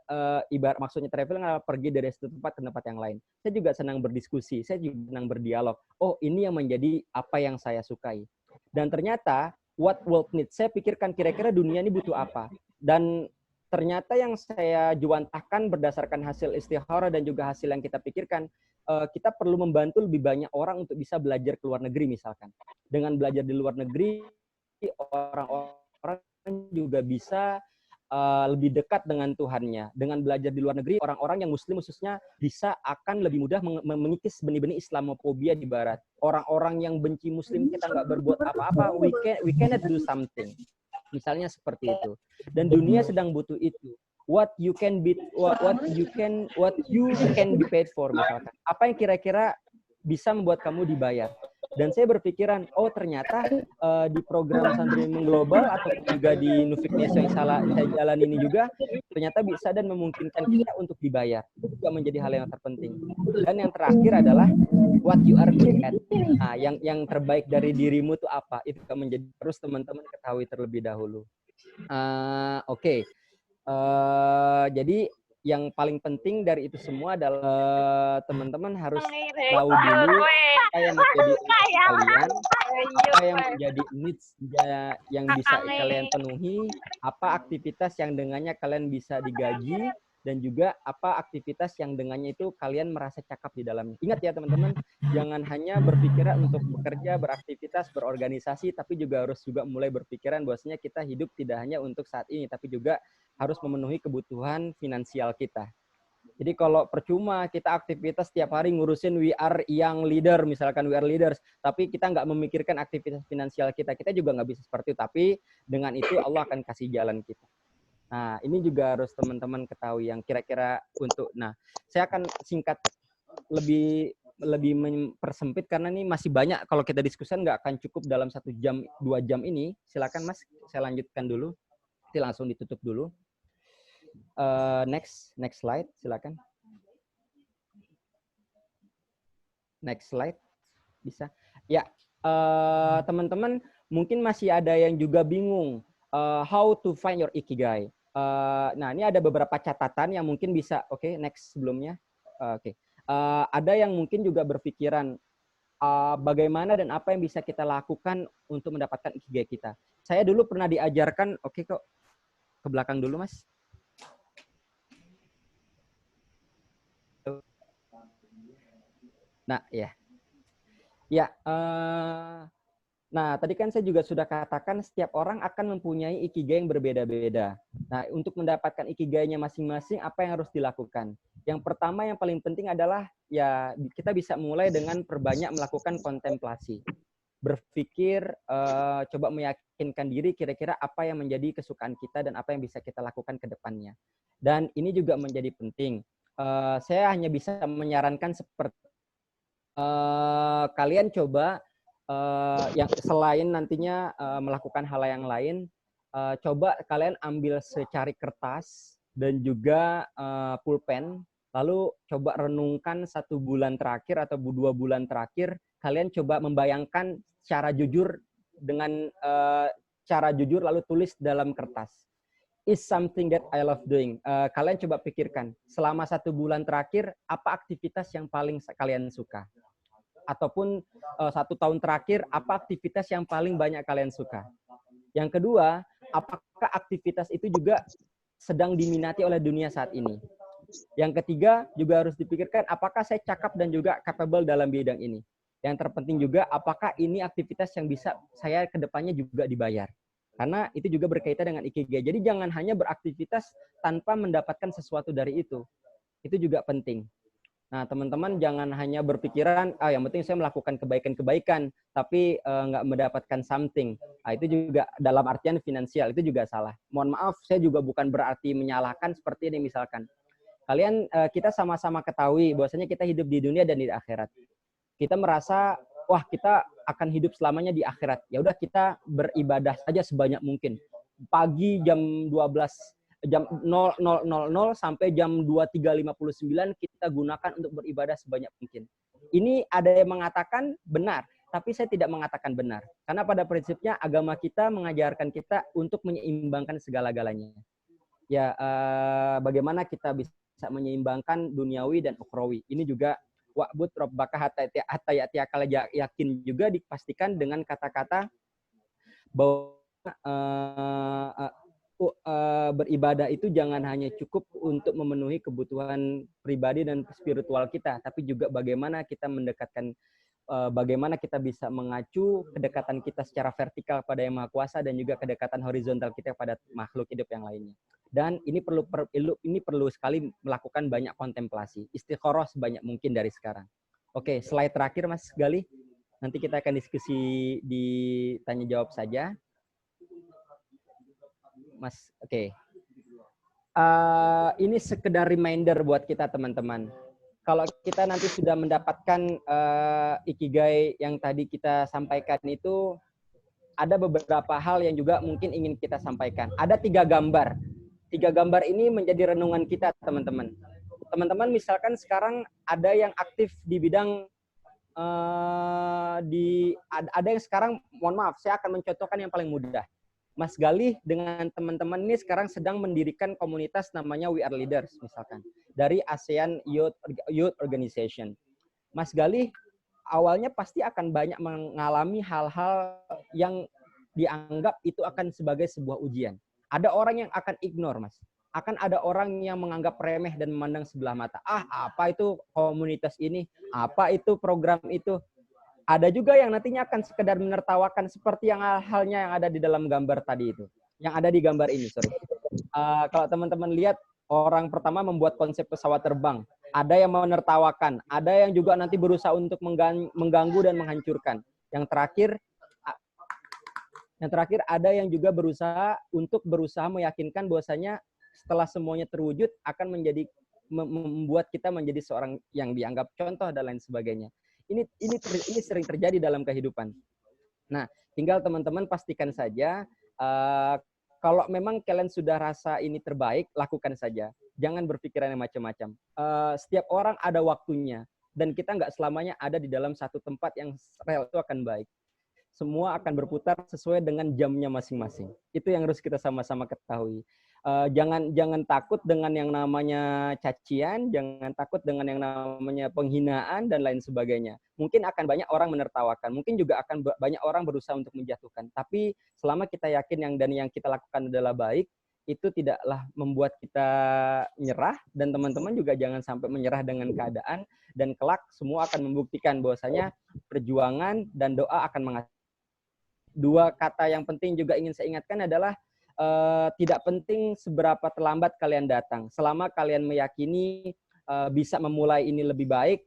maksudnya traveling adalah pergi dari satu tempat ke tempat yang lain. Saya juga senang berdiskusi, saya juga senang berdialog. Oh, ini yang menjadi apa yang saya sukai. Dan ternyata, what world needs, saya pikirkan kira-kira dunia ini butuh apa. Dan ternyata yang saya juantahkan berdasarkan hasil istikharah dan juga hasil yang kita pikirkan, kita perlu membantu lebih banyak orang untuk bisa belajar ke luar negeri misalkan. Dengan belajar di luar negeri, orang-orang juga bisa lebih dekat dengan Tuhannya. Dengan belajar di luar negeri, orang-orang yang muslim khususnya bisa akan lebih mudah mengikis benih-benih Islamofobia di barat. Orang-orang yang benci muslim, kita nggak berbuat apa-apa, we cannot do something. Misalnya seperti itu. Dan dunia sedang butuh itu. What you can be paid for misalkan. Apa yang kira-kira bisa membuat kamu dibayar. Dan saya berpikiran, oh ternyata di program Santri Mengglobal atau juga di Nufiknesia yang saya jalan ini juga ternyata bisa dan memungkinkan kita untuk dibayar. Itu juga menjadi hal yang terpenting. Dan yang terakhir adalah what you are good at. Nah, yang terbaik dari dirimu itu apa? Itu menjadi terus teman-teman ketahui terlebih dahulu. Oke. Jadi yang paling penting dari itu semua adalah teman-teman harus tahu dulu apa yang menjadi kalian, apa yang menjadi needs yang bisa kalian penuhi, apa aktivitas yang dengannya kalian bisa digaji, dan juga apa aktivitas yang dengannya itu kalian merasa cakap di dalamnya. Ingat ya teman-teman, jangan hanya berpikiran untuk bekerja, beraktivitas, berorganisasi, tapi juga harus juga mulai berpikiran bahwasanya kita hidup tidak hanya untuk saat ini, tapi juga harus memenuhi kebutuhan finansial kita. Jadi kalau percuma kita aktivitas setiap hari ngurusin we are young leader, misalkan we are leaders, tapi kita nggak memikirkan aktivitas finansial kita, kita juga nggak bisa seperti itu. Tapi dengan itu Allah akan kasih jalan kita. Nah, ini juga harus teman-teman ketahui yang kira-kira untuk, nah, saya akan singkat lebih mempersempit karena ini masih banyak kalau kita diskusikan nggak akan cukup dalam 1 jam, 2 jam ini. Silakan Mas, saya lanjutkan dulu. Nanti langsung ditutup dulu. Next slide, silakan. Next slide, bisa. Ya, teman-teman mungkin masih ada yang juga bingung how to find your ikigai. Nah, ini ada beberapa catatan yang mungkin bisa. Oke, next sebelumnya. Oke. Ada yang mungkin juga berpikiran bagaimana dan apa yang bisa kita lakukan untuk mendapatkan ikigai kita. Saya dulu pernah diajarkan, oke kok, ke belakang dulu, Mas. Nah, ya. Ya, nah tadi kan saya juga sudah katakan setiap orang akan mempunyai ikigai yang berbeda-beda. Nah, untuk mendapatkan ikigainya masing-masing, apa yang harus dilakukan? Yang pertama, yang paling penting adalah ya kita bisa mulai dengan perbanyak melakukan kontemplasi. Berpikir, coba meyakinkan diri kira-kira apa yang menjadi kesukaan kita dan apa yang bisa kita lakukan ke depannya. Dan ini juga menjadi penting. Saya hanya bisa menyarankan seperti kalian coba yang selain nantinya melakukan hal yang lain, coba kalian ambil secari kertas dan juga pulpen, lalu coba renungkan 1 bulan terakhir atau 2 bulan terakhir, kalian coba membayangkan secara jujur dengan cara jujur lalu tulis dalam kertas. Is something that I love doing. Kalian coba pikirkan, selama 1 bulan terakhir, apa aktivitas yang paling kalian suka? Ataupun 1 tahun terakhir, apa aktivitas yang paling banyak kalian suka? Yang kedua, apakah aktivitas itu juga sedang diminati oleh dunia saat ini? Yang ketiga, juga harus dipikirkan, apakah saya cakap dan juga capable dalam bidang ini? Yang terpenting juga, apakah ini aktivitas yang bisa saya ke depannya juga dibayar? Karena itu juga berkaitan dengan ikigai. Jadi jangan hanya beraktivitas tanpa mendapatkan sesuatu dari itu. Itu juga penting. Nah, teman-teman jangan hanya berpikiran, yang penting saya melakukan kebaikan-kebaikan, tapi nggak mendapatkan something. Nah, itu juga dalam artian finansial, itu juga salah. Mohon maaf, saya juga bukan berarti menyalahkan seperti ini misalkan. Kalian, kita sama-sama ketahui bahwasanya kita hidup di dunia dan di akhirat. Kita merasa, wah kita akan hidup selamanya di akhirat. Ya udah kita beribadah saja sebanyak mungkin. Pagi jam 12 jam 00.00 sampai jam 23.59 kita gunakan untuk beribadah sebanyak mungkin. Ini ada yang mengatakan benar, tapi saya tidak mengatakan benar. Karena pada prinsipnya agama kita mengajarkan kita untuk menyeimbangkan segala-galanya. Ya, bagaimana kita bisa menyeimbangkan duniawi dan ukhrawi. Ini juga wa'bud rabbaka hatta ya'tiyakal yakin juga dipastikan dengan kata-kata bahwa beribadah itu jangan hanya cukup untuk memenuhi kebutuhan pribadi dan spiritual kita, tapi juga bagaimana kita mendekatkan, bagaimana kita bisa mengacu kedekatan kita secara vertikal pada Yang Maha Kuasa dan juga kedekatan horizontal kita pada makhluk hidup yang lainnya. Dan ini perlu sekali melakukan banyak kontemplasi, istikharah sebanyak mungkin dari sekarang. Oke, slide terakhir Mas Gali. Nanti kita akan diskusi di tanya jawab saja. Mas, oke. Ini sekedar reminder buat kita teman-teman. Kalau kita nanti sudah mendapatkan ikigai yang tadi kita sampaikan itu, ada beberapa hal yang juga mungkin ingin kita sampaikan. Ada 3 gambar. 3 gambar ini menjadi renungan kita teman-teman. Teman-teman misalkan sekarang ada yang aktif di bidang ada yang sekarang, mohon maaf, saya akan mencontohkan yang paling mudah. Mas Galih dengan teman-teman ini sekarang sedang mendirikan komunitas namanya We Are Leaders misalkan dari ASEAN Youth Organization. Mas Galih awalnya pasti akan banyak mengalami hal-hal yang dianggap itu akan sebagai sebuah ujian. Ada orang yang akan ignore, Mas. Akan ada orang yang menganggap remeh dan memandang sebelah mata. Apa itu komunitas ini? Apa itu program itu? Ada juga yang nantinya akan sekedar menertawakan seperti yang halnya yang ada di dalam gambar tadi itu. Yang ada di gambar ini, sorry. Kalau teman-teman lihat, orang pertama membuat konsep pesawat terbang. Ada yang menertawakan. Ada yang juga nanti berusaha untuk mengganggu dan menghancurkan. Yang terakhir ada yang juga berusaha meyakinkan bahwasanya setelah semuanya terwujud akan membuat kita menjadi seorang yang dianggap contoh dan lain sebagainya. Ini sering terjadi dalam kehidupan. Nah, tinggal teman-teman pastikan saja kalau memang kalian sudah rasa ini terbaik, lakukan saja. Jangan berpikiran yang macam-macam. Setiap orang ada waktunya. Dan kita nggak selamanya ada di dalam satu tempat yang rel itu akan baik. Semua akan berputar sesuai dengan jamnya masing-masing. Itu yang harus kita sama-sama ketahui. Jangan takut dengan yang namanya cacian, jangan takut dengan yang namanya penghinaan dan lain sebagainya. Mungkin akan banyak orang menertawakan, mungkin juga akan banyak orang berusaha untuk menjatuhkan. Tapi selama kita yakin yang kita lakukan adalah baik, itu tidaklah membuat kita nyerah, dan teman-teman juga jangan sampai menyerah dengan keadaan, dan kelak semua akan membuktikan bahwasanya perjuangan dan doa akan menghasilkan. Dua kata yang penting juga ingin saya ingatkan adalah tidak penting seberapa terlambat kalian datang, selama kalian meyakini bisa memulai ini lebih baik,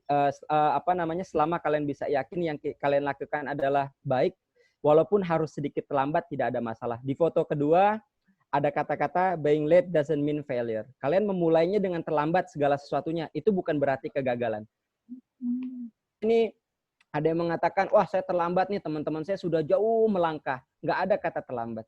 selama kalian bisa yakin yang kalian lakukan adalah baik, walaupun harus sedikit terlambat tidak ada masalah. Di foto kedua ada kata-kata being late doesn't mean failure. Kalian memulainya dengan terlambat segala sesuatunya, itu bukan berarti kegagalan. Ini ada yang mengatakan, wah saya terlambat nih, teman-teman saya sudah jauh melangkah. Nggak ada kata terlambat.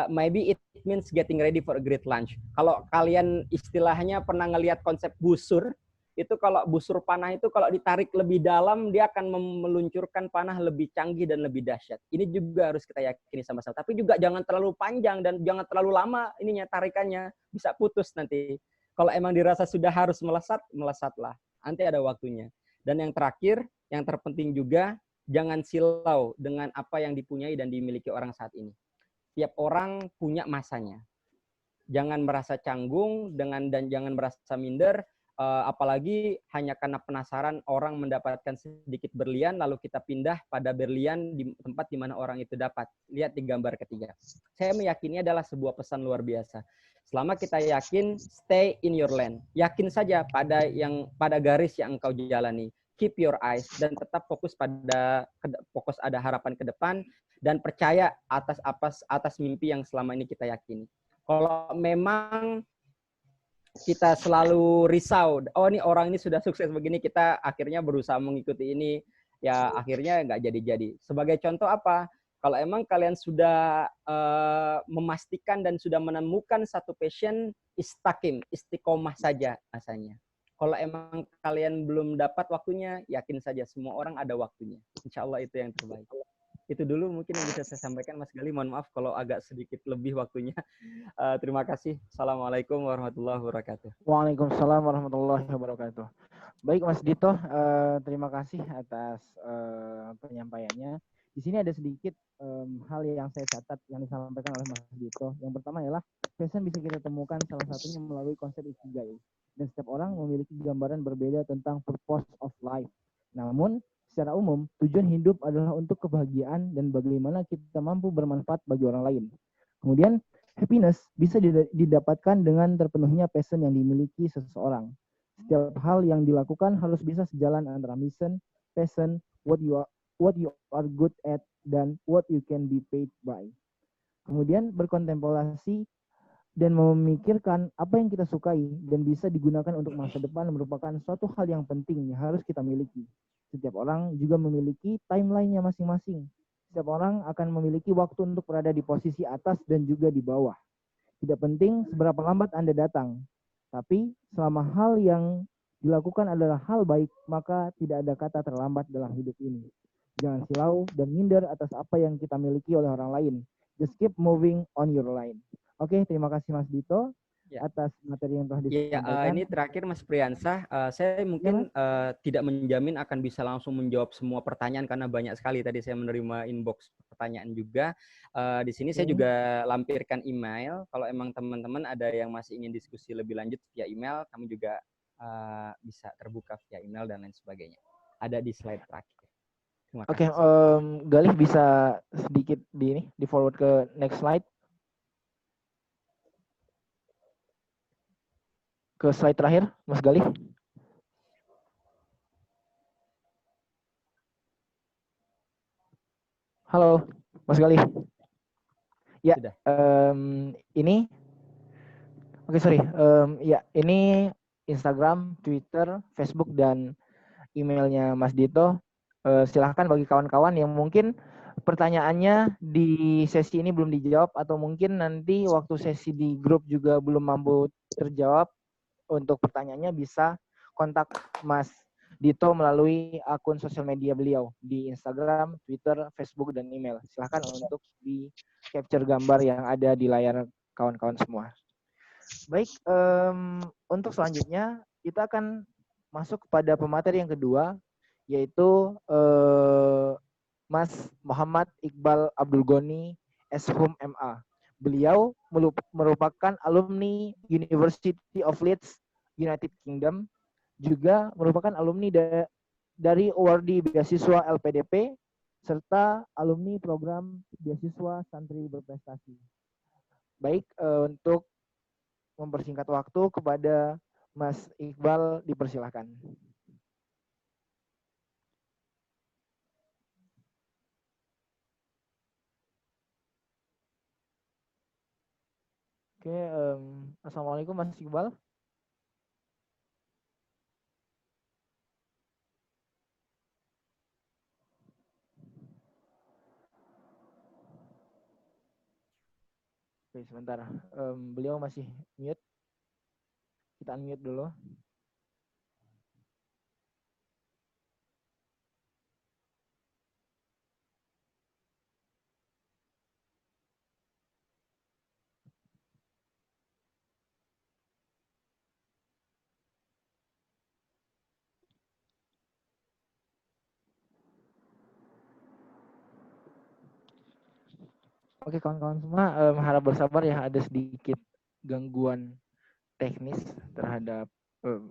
Maybe it means getting ready for a great lunch. Kalau kalian istilahnya pernah ngelihat konsep busur, itu kalau busur panah itu kalau ditarik lebih dalam, dia akan meluncurkan panah lebih canggih dan lebih dahsyat. Ini juga harus kita yakini sama-sama. Tapi juga jangan terlalu panjang dan jangan terlalu lama ininya tarikannya, bisa putus nanti. Kalau emang dirasa sudah harus melesat, melesatlah. Nanti ada waktunya. Dan yang terakhir, yang terpenting juga, jangan silau dengan apa yang dipunyai dan dimiliki orang saat ini. Tiap orang punya masanya. Jangan merasa canggung dan jangan merasa minder, apalagi hanya karena penasaran orang mendapatkan sedikit berlian, lalu kita pindah pada berlian di tempat di mana orang itu dapat. Lihat di gambar ketiga. Saya meyakini adalah sebuah pesan luar biasa. Selama kita yakin, stay in your lane. Yakin saja pada garis yang engkau jalani. Keep your eyes dan tetap fokus ada harapan ke depan, dan percaya atas mimpi yang selama ini kita yakini. Kalau memang kita selalu risau, oh ini orang ini sudah sukses begini, kita akhirnya berusaha mengikuti ini, ya akhirnya nggak jadi-jadi. Sebagai contoh apa? Kalau emang kalian sudah memastikan dan sudah menemukan satu passion, istiqomah saja rasanya. Kalau emang kalian belum dapat waktunya, yakin saja semua orang ada waktunya. Insya Allah itu yang terbaik. Itu dulu mungkin yang bisa saya sampaikan, Mas Gali. Mohon maaf kalau agak sedikit lebih waktunya. Terima kasih. Assalamualaikum warahmatullahi wabarakatuh. Waalaikumsalam warahmatullahi wabarakatuh. Baik Mas Dito, terima kasih atas penyampaiannya. Di sini ada sedikit hal yang saya catat yang disampaikan oleh Mas Dito. Yang pertama adalah passion bisa kita temukan salah satunya melalui konsep ikigai. Dan setiap orang memiliki gambaran berbeda tentang purpose of life. Namun, secara umum, tujuan hidup adalah untuk kebahagiaan dan bagaimana kita mampu bermanfaat bagi orang lain. Kemudian, happiness bisa didapatkan dengan terpenuhnya passion yang dimiliki seseorang. Setiap hal yang dilakukan harus bisa sejalan antara mission, passion, what you are good at, dan what you can be paid by. Kemudian, berkontemplasi dan memikirkan apa yang kita sukai dan bisa digunakan untuk masa depan merupakan suatu hal yang penting yang harus kita miliki. Setiap orang juga memiliki timeline-nya masing-masing. Setiap orang akan memiliki waktu untuk berada di posisi atas dan juga di bawah. Tidak penting seberapa lambat Anda datang, tapi selama hal yang dilakukan adalah hal baik, maka tidak ada kata terlambat dalam hidup ini. Jangan silau dan minder atas apa yang kita miliki oleh orang lain. Just keep moving on your line. Oke, terima kasih Mas Dito atas materi yang telah disampaikan. Ini terakhir Mas Priyansah, saya mungkin tidak menjamin akan bisa langsung menjawab semua pertanyaan karena banyak sekali tadi saya menerima inbox pertanyaan juga. Di sini saya juga lampirkan email. Kalau emang teman-teman ada yang masih ingin diskusi lebih lanjut via email, kami juga bisa terbuka via email dan lain sebagainya. Ada di slide terakhir. Oke, Galih bisa sedikit di forward ke next slide. Ke slide terakhir, Mas Galih. Halo, Mas Galih. Ya, ini, oke sorry, ya ini Instagram, Twitter, Facebook dan emailnya Mas Dito. Silahkan bagi kawan-kawan yang mungkin pertanyaannya di sesi ini belum dijawab atau mungkin nanti waktu sesi di grup juga belum mampu terjawab untuk pertanyaannya, bisa kontak Mas Dito melalui akun sosial media beliau di Instagram, Twitter, Facebook, dan email. Silahkan untuk di capture gambar yang ada di layar kawan-kawan semua. Baik, untuk selanjutnya kita akan masuk kepada pemateri yang kedua, yaitu Mas Muhammad Iqbal Abdul Goni, S.Hum MA. Beliau merupakan alumni University of Leeds, United Kingdom, juga merupakan alumni dari awardee beasiswa LPDP, serta alumni program beasiswa santri berprestasi. Baik, untuk mempersingkat waktu kepada Mas Iqbal, dipersilahkan. Oke, Assalamualaikum Mas Iqbal. Oke, sebentar. Beliau masih mute. Kita unmute dulu. Oke, kawan-kawan semua, harap bersabar ya, ada sedikit gangguan teknis terhadap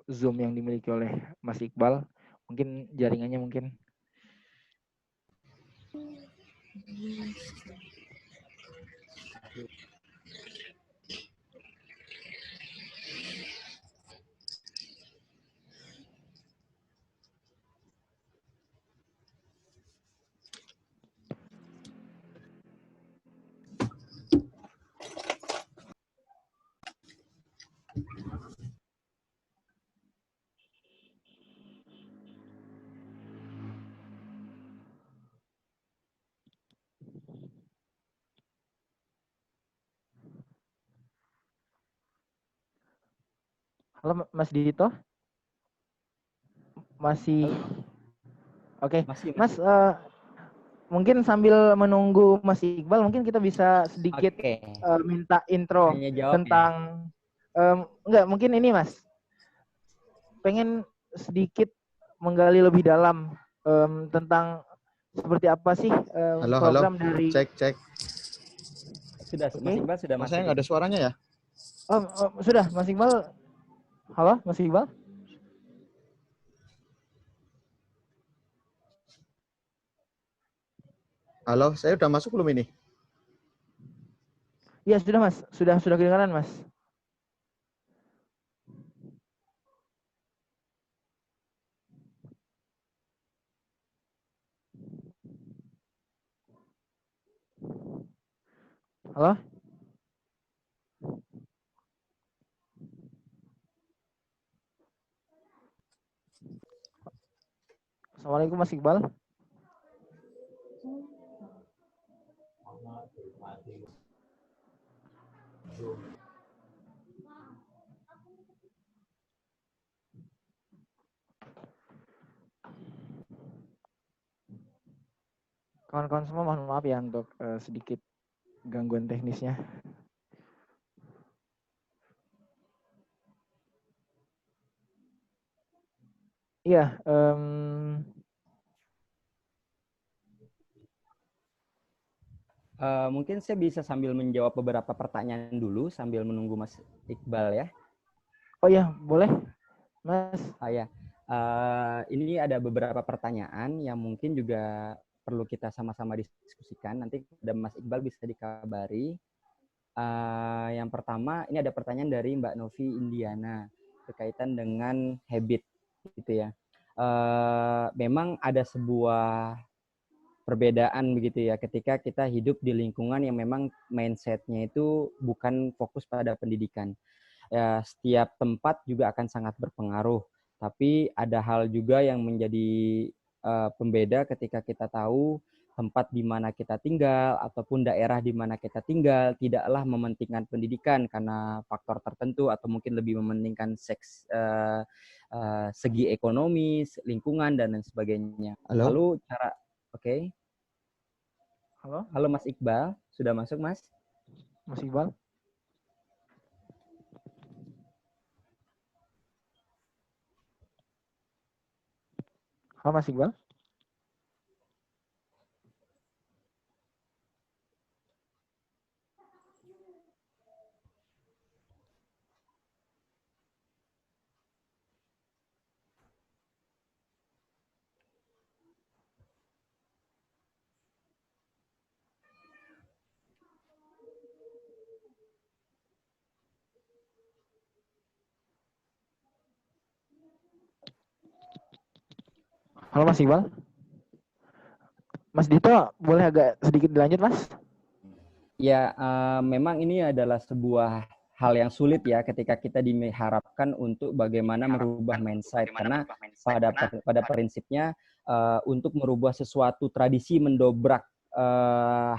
Zoom yang dimiliki oleh Mas Iqbal. Mungkin jaringannya mungkin. Halo Mas Dito. Masih. Oke, Mas, mungkin sambil menunggu Mas Iqbal, mungkin kita bisa sedikit minta intro tentang enggak, mungkin ini Mas, pengen sedikit menggali lebih dalam tentang seperti apa sih program dari cek. Sudah, okay. Mas Iqbal sudah masuk. Saya nggak ada suaranya ya? Sudah, Mas Iqbal. Halo, Mas Iqbal. Halo, saya udah masuk belum ini? Iya, sudah Mas. Sudah kedengaran, Mas. Halo? Assalamualaikum Mas Iqbal. Kawan-kawan semua, mohon maaf ya untuk sedikit gangguan teknisnya. Iya, mungkin saya bisa sambil menjawab beberapa pertanyaan dulu sambil menunggu Mas Iqbal ya. Oh ya, boleh, Mas. Ya, ini ada beberapa pertanyaan yang mungkin juga perlu kita sama-sama diskusikan. Nanti ada Mas Iqbal bisa dikabari. Yang pertama, ini ada pertanyaan dari Mbak Novi Indiana berkaitan dengan habit, gitu ya. Memang ada sebuah perbedaan begitu ya ketika kita hidup di lingkungan yang memang mindset-nya itu bukan fokus pada pendidikan. Ya, setiap tempat juga akan sangat berpengaruh, tapi ada hal juga yang menjadi pembeda ketika kita tahu tempat di mana kita tinggal ataupun daerah di mana kita tinggal, tidaklah mementingkan pendidikan karena faktor tertentu atau mungkin lebih mementingkan segi ekonomis, lingkungan dan lain sebagainya. Halo? Lalu cara oke. Halo, Halo Mas Iqbal, sudah masuk Mas? Mas Iqbal. Halo, Mas Iqbal. Halo, Mas Iqbal. Mas Dito, boleh agak sedikit dilanjut, Mas? Ya, memang ini adalah sebuah hal yang sulit ya ketika kita diharapkan untuk bagaimana merubah mindset. Karena pada prinsipnya untuk merubah sesuatu tradisi mendobrak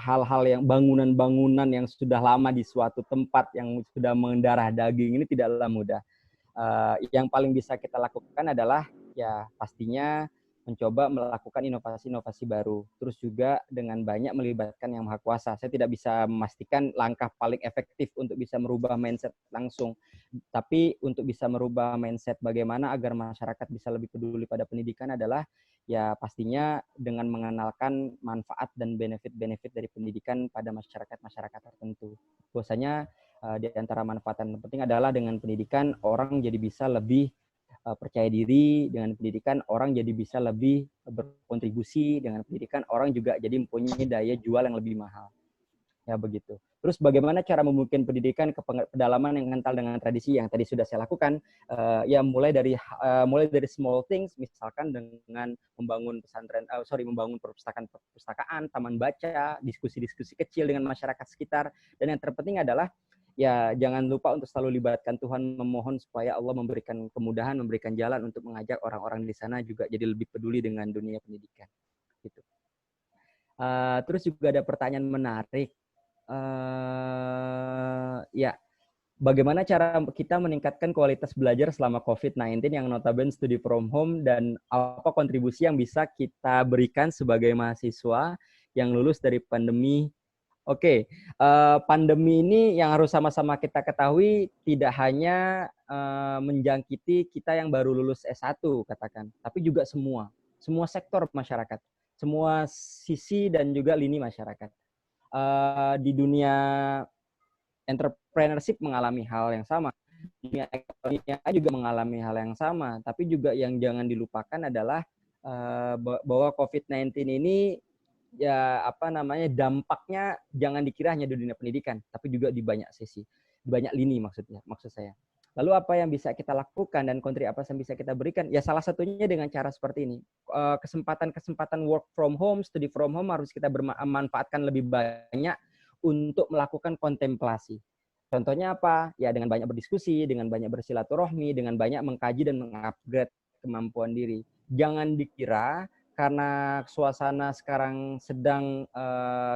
hal-hal yang bangunan-bangunan yang sudah lama di suatu tempat yang sudah mendarah daging ini tidaklah mudah. Yang paling bisa kita lakukan adalah ya pastinya mencoba melakukan inovasi-inovasi baru. Terus juga dengan banyak melibatkan Yang Maha Kuasa. Saya tidak bisa memastikan langkah paling efektif untuk bisa merubah mindset langsung. Tapi untuk bisa merubah mindset bagaimana agar masyarakat bisa lebih peduli pada pendidikan adalah ya pastinya dengan mengenalkan manfaat dan benefit-benefit dari pendidikan pada masyarakat-masyarakat tertentu. Bahwasanya di antara manfaat yang penting adalah dengan pendidikan orang jadi bisa lebih percaya diri, dengan pendidikan orang jadi bisa lebih berkontribusi, dengan pendidikan orang juga jadi mempunyai daya jual yang lebih mahal. Ya begitu. Terus bagaimana cara membuat pendidikan ke pedalaman yang kental dengan tradisi yang tadi sudah saya lakukan? Ya mulai dari small things, misalkan dengan membangun membangun perpustakaan, taman baca, diskusi-diskusi kecil dengan masyarakat sekitar, dan yang terpenting adalah ya jangan lupa untuk selalu libatkan Tuhan, memohon supaya Allah memberikan kemudahan, memberikan jalan untuk mengajak orang-orang di sana juga jadi lebih peduli dengan dunia pendidikan. Gitu. Terus juga ada pertanyaan menarik. Ya, bagaimana cara kita meningkatkan kualitas belajar selama COVID-19 yang notabene studi from home dan apa kontribusi yang bisa kita berikan sebagai mahasiswa yang lulus dari pandemi? Oke, pandemi ini yang harus sama-sama kita ketahui tidak hanya menjangkiti kita yang baru lulus S1 katakan, tapi juga semua sektor masyarakat, semua sisi dan juga lini masyarakat. Di dunia entrepreneurship mengalami hal yang sama, dunia ekonomi juga mengalami hal yang sama, tapi juga yang jangan dilupakan adalah bahwa COVID-19 ini ya dampaknya jangan dikira hanya di dunia pendidikan, tapi juga di banyak sisi, di banyak lini maksud saya. Lalu apa yang bisa kita lakukan dan kontribusi apa yang bisa kita berikan? Ya salah satunya dengan cara seperti ini. Kesempatan work from home, study from home harus kita manfaatkan lebih banyak untuk melakukan kontemplasi. Contohnya apa? Ya dengan banyak berdiskusi, dengan banyak bersilaturahmi, dengan banyak mengkaji dan mengupgrade kemampuan diri. Jangan dikira karena suasana sekarang sedang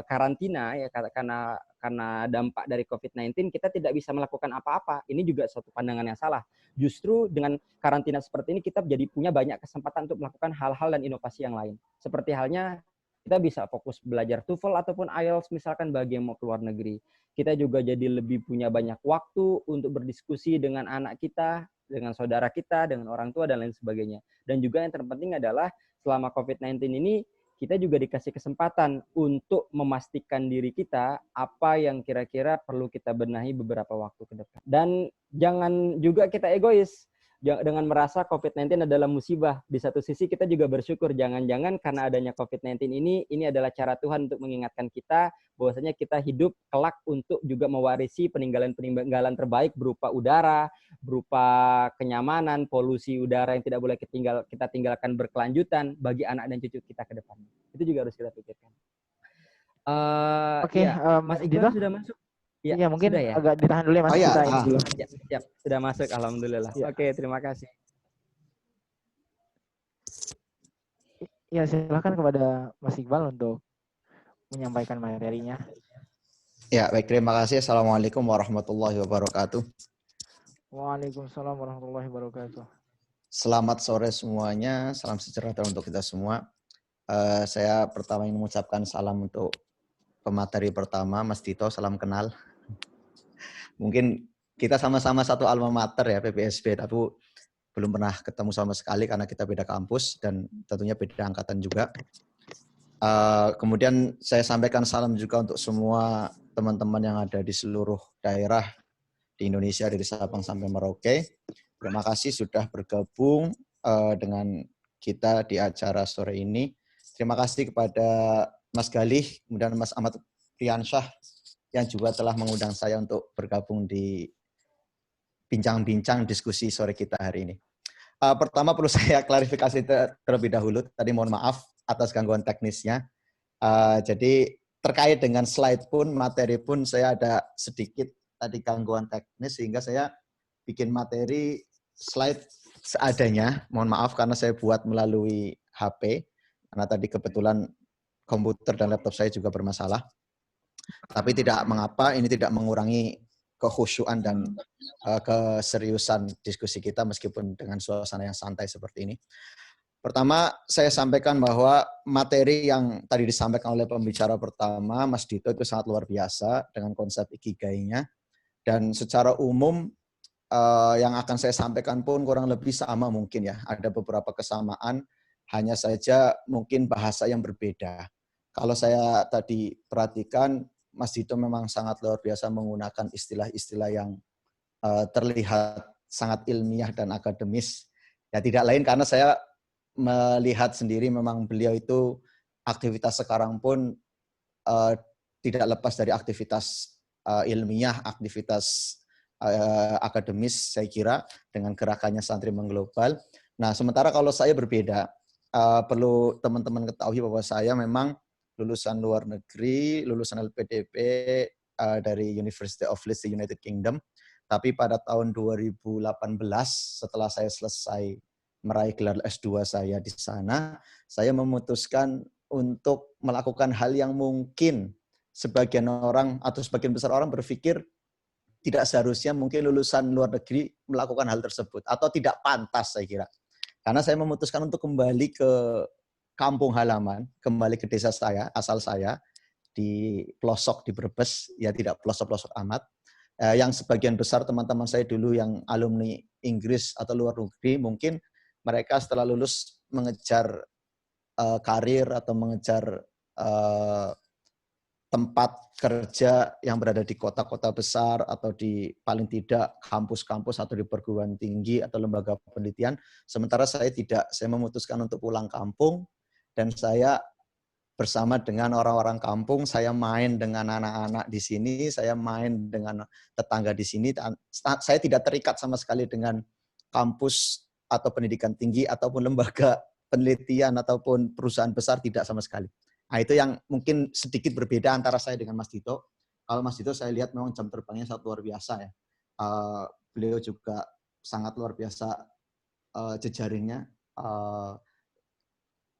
karantina ya karena dampak dari COVID-19 kita tidak bisa melakukan apa-apa. Ini juga suatu pandangan yang salah. Justru dengan karantina seperti ini kita jadi punya banyak kesempatan untuk melakukan hal-hal dan inovasi yang lain. Seperti halnya kita bisa fokus belajar TOEFL ataupun IELTS misalkan bagi yang mau keluar negeri. Kita juga jadi lebih punya banyak waktu untuk berdiskusi dengan anak kita, dengan saudara kita, dengan orang tua dan lain sebagainya. Dan juga yang terpenting adalah selama COVID-19 ini kita juga dikasih kesempatan untuk memastikan diri kita apa yang kira-kira perlu kita benahi beberapa waktu ke depan. Dan jangan juga kita egois dengan merasa COVID-19 adalah musibah. Di satu sisi kita juga bersyukur jangan-jangan karena adanya COVID-19 ini adalah cara Tuhan untuk mengingatkan kita bahwasanya kita hidup kelak untuk juga mewarisi peninggalan terbaik berupa udara, berupa kenyamanan, polusi udara yang tidak boleh kita tinggalkan berkelanjutan bagi anak dan cucu kita ke depan. Itu juga harus kita pikirkan. Oke, ya, Mas Iqbal sudah masuk? Ya, iya, mungkin sudah ya? agak ditahan dulu ya Mas. Iya, Kita ini dulu. Ya, sudah masuk, alhamdulillah. Ya. Oke, terima kasih. Ya, silakan kepada Mas Iqbal untuk menyampaikan materinya. Ya, baik, terima kasih. Assalamualaikum warahmatullahi wabarakatuh. Waalaikumsalam warahmatullahi wabarakatuh. Selamat sore semuanya, salam sejahtera untuk kita semua. Saya pertama ingin mengucapkan salam untuk pemateri pertama, Mas Dito, salam kenal. Mungkin kita sama-sama satu alma mater ya, PPSB, tapi belum pernah ketemu sama sekali karena kita beda kampus dan tentunya beda angkatan juga. Kemudian saya sampaikan salam juga untuk semua teman-teman yang ada di seluruh daerah di Indonesia dari Sabang sampai Merauke. Terima kasih sudah bergabung dengan kita di acara sore ini. Terima kasih kepada Mas Galih, kemudian Mas Ahmad Priyansyah yang juga telah mengundang saya untuk bergabung di bincang-bincang diskusi sore kita hari ini. Pertama perlu saya klarifikasi terlebih dahulu. Tadi mohon maaf atas gangguan teknisnya. Jadi terkait dengan slide pun, materi pun saya ada sedikit tadi gangguan teknis sehingga saya bikin materi slide seadanya. Mohon maaf karena saya buat melalui HP karena tadi kebetulan komputer dan laptop saya juga bermasalah. Tapi tidak mengapa, ini tidak mengurangi kekhusyuan dan keseriusan diskusi kita meskipun dengan suasana yang santai seperti ini. Pertama, saya sampaikan bahwa materi yang tadi disampaikan oleh pembicara pertama, Mas Dito, itu sangat luar biasa dengan konsep Ikigai-nya. Dan secara umum, yang akan saya sampaikan pun kurang lebih sama mungkin ya. Ada beberapa kesamaan, hanya saja mungkin bahasa yang berbeda. Kalau saya tadi perhatikan, Mas Dito memang sangat luar biasa menggunakan istilah-istilah yang terlihat sangat ilmiah dan akademis. Ya tidak lain karena saya melihat sendiri memang beliau itu aktivitas sekarang pun tidak lepas dari aktivitas ilmiah, aktivitas akademis saya kira dengan gerakannya Santri Mengglobal. Nah sementara kalau saya berbeda, perlu teman-teman ketahui bahwa saya memang lulusan luar negeri, lulusan LPDP dari University of Leeds di United Kingdom. Tapi pada tahun 2018 setelah saya selesai meraih gelar S2 saya di sana, saya memutuskan untuk melakukan hal yang mungkin sebagian orang atau sebagian besar orang berpikir tidak seharusnya mungkin lulusan luar negeri melakukan hal tersebut atau tidak pantas saya kira. Karena saya memutuskan untuk kembali ke kampung halaman, kembali ke desa saya, asal saya di pelosok di Brebes, ya tidak pelosok-pelosok amat. Yang sebagian besar teman-teman saya dulu yang alumni Inggris atau luar negeri mungkin mereka setelah lulus mengejar karir atau mengejar tempat kerja yang berada di kota-kota besar atau di paling tidak kampus-kampus atau di perguruan tinggi atau lembaga penelitian. Sementara saya tidak, saya memutuskan untuk pulang kampung dan saya bersama dengan orang-orang kampung, saya main dengan anak-anak di sini, saya main dengan tetangga di sini. Saya tidak terikat sama sekali dengan kampus atau pendidikan tinggi ataupun lembaga penelitian ataupun perusahaan besar, tidak sama sekali. Nah itu yang mungkin sedikit berbeda antara saya dengan Mas Dito. Kalau Mas Dito saya lihat memang jam terbangnya sangat luar biasa ya. Beliau juga sangat luar biasa jejaringnya.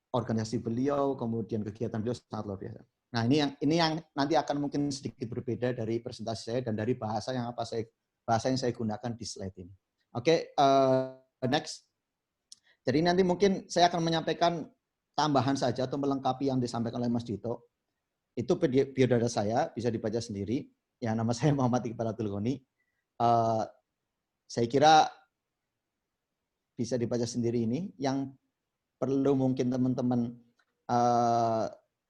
Organisasi beliau, kemudian kegiatan beliau sangat luar biasa. Nah ini yang nanti akan mungkin sedikit berbeda dari presentasi saya dan dari bahasa yang saya gunakan di slide ini. Oke, next. Jadi nanti mungkin saya akan menyampaikan tambahan saja atau melengkapi yang disampaikan oleh Mas Dito. Itu biodata saya, bisa dibaca sendiri. Ya, nama saya Muhammad Iqbal Abdul Ghani. Saya kira bisa dibaca sendiri ini. Yang perlu mungkin teman-teman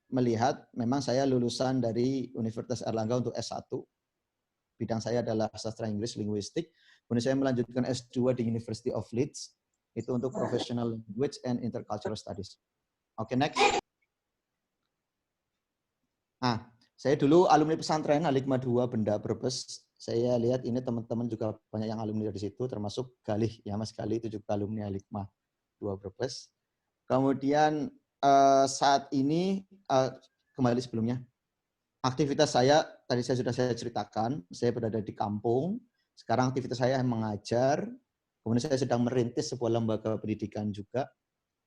melihat, memang saya lulusan dari Universitas Airlangga untuk S1. Bidang saya adalah sastra Inggris linguistik. Kemudian saya melanjutkan S2 di University of Leeds. Itu untuk Professional Language and Intercultural Studies. Oke, next. Nah, saya dulu alumni pesantren Al-Hikmah 2 Benda Brebes. Saya lihat ini teman-teman juga banyak yang alumni dari situ, termasuk Galih. Ya, Mas Galih itu juga alumni Al-Hikmah 2 Brebes. Kemudian saat ini, kembali sebelumnya, aktivitas saya, tadi sudah saya ceritakan, saya berada di kampung. Sekarang aktivitas saya mengajar. Kemudian saya sedang merintis sebuah lembaga pendidikan juga.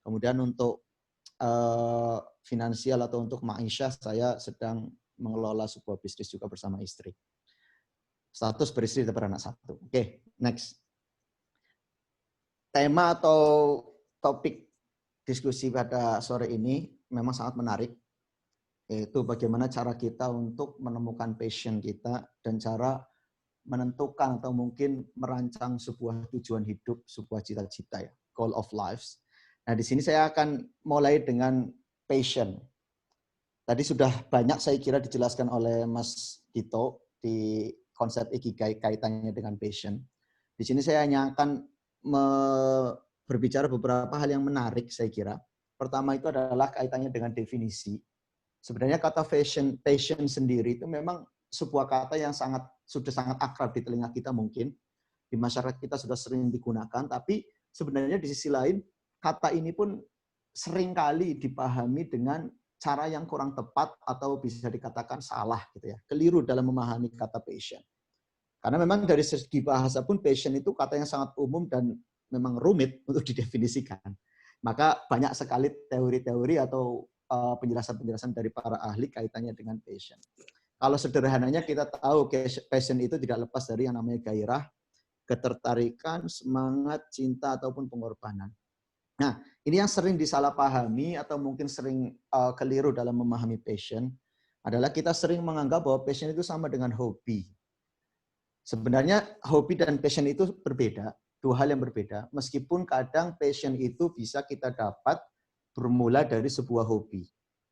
Kemudian untuk finansial atau untuk ma'isyah, saya sedang mengelola sebuah bisnis juga bersama istri. Status beristri dan beranak satu. Oke, next. Tema atau topik diskusi pada sore ini memang sangat menarik, yaitu bagaimana cara kita untuk menemukan passion kita dan cara menentukan atau mungkin merancang sebuah tujuan hidup, sebuah cita-cita ya, goal of lives. Nah, di sini saya akan mulai dengan passion. Tadi sudah banyak saya kira dijelaskan oleh Mas Dito di konsep ikigai kaitannya dengan passion. Di sini saya hanya akan berbicara beberapa hal yang menarik saya kira. Pertama itu adalah kaitannya dengan definisi. Sebenarnya kata passion sendiri itu memang sebuah kata yang sudah sangat akrab di telinga kita mungkin. Di masyarakat kita sudah sering digunakan, tapi sebenarnya di sisi lain kata ini pun seringkali dipahami dengan cara yang kurang tepat atau bisa dikatakan salah gitu ya. Keliru dalam memahami kata passion. Karena memang dari segi bahasa pun passion itu kata yang sangat umum dan memang rumit untuk didefinisikan. Maka banyak sekali teori-teori atau penjelasan-penjelasan dari para ahli kaitannya dengan passion. Kalau sederhananya kita tahu passion itu tidak lepas dari yang namanya gairah, ketertarikan, semangat, cinta, ataupun pengorbanan. Nah, ini yang sering disalahpahami atau mungkin sering keliru dalam memahami passion adalah kita sering menganggap bahwa passion itu sama dengan hobi. Sebenarnya hobi dan passion itu berbeda, dua hal yang berbeda. Meskipun kadang passion itu bisa kita dapat bermula dari sebuah hobi.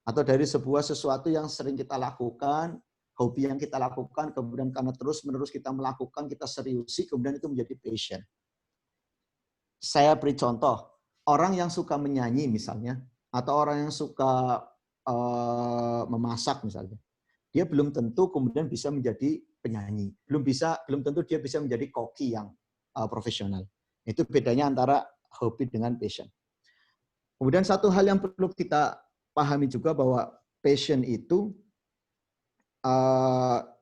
Atau dari sebuah sesuatu yang sering kita lakukan, hobi yang kita lakukan, kemudian karena terus-menerus kita melakukan, kita seriusi, kemudian itu menjadi passion. Saya beri contoh, orang yang suka menyanyi misalnya, atau orang yang suka memasak misalnya, dia belum tentu kemudian bisa menjadi penyanyi. Belum tentu dia bisa menjadi koki yang profesional. Itu bedanya antara hobi dengan passion. Kemudian satu hal yang perlu kita pahami juga bahwa passion itu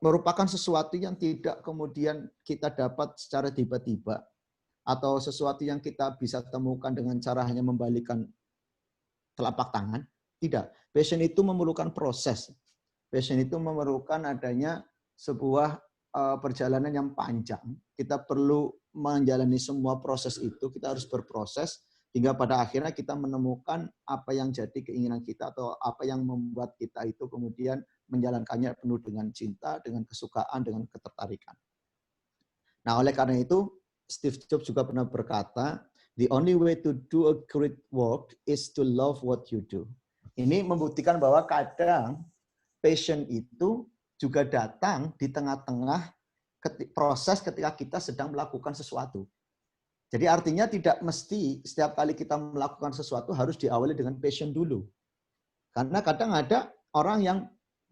merupakan sesuatu yang tidak kemudian kita dapat secara tiba-tiba atau sesuatu yang kita bisa temukan dengan cara hanya membalikkan telapak tangan. Tidak. Passion itu memerlukan proses. Passion itu memerlukan adanya sebuah perjalanan yang panjang. Kita perlu menjalani semua proses itu, kita harus berproses, hingga pada akhirnya kita menemukan apa yang jadi keinginan kita atau apa yang membuat kita itu kemudian menjalankannya penuh dengan cinta, dengan kesukaan, dengan ketertarikan. Nah, oleh karena itu, Steve Jobs juga pernah berkata, the only way to do a great work is to love what you do. Ini membuktikan bahwa kadang passion itu juga datang di tengah-tengah proses ketika kita sedang melakukan sesuatu. Jadi artinya tidak mesti setiap kali kita melakukan sesuatu harus diawali dengan passion dulu. Karena kadang ada orang yang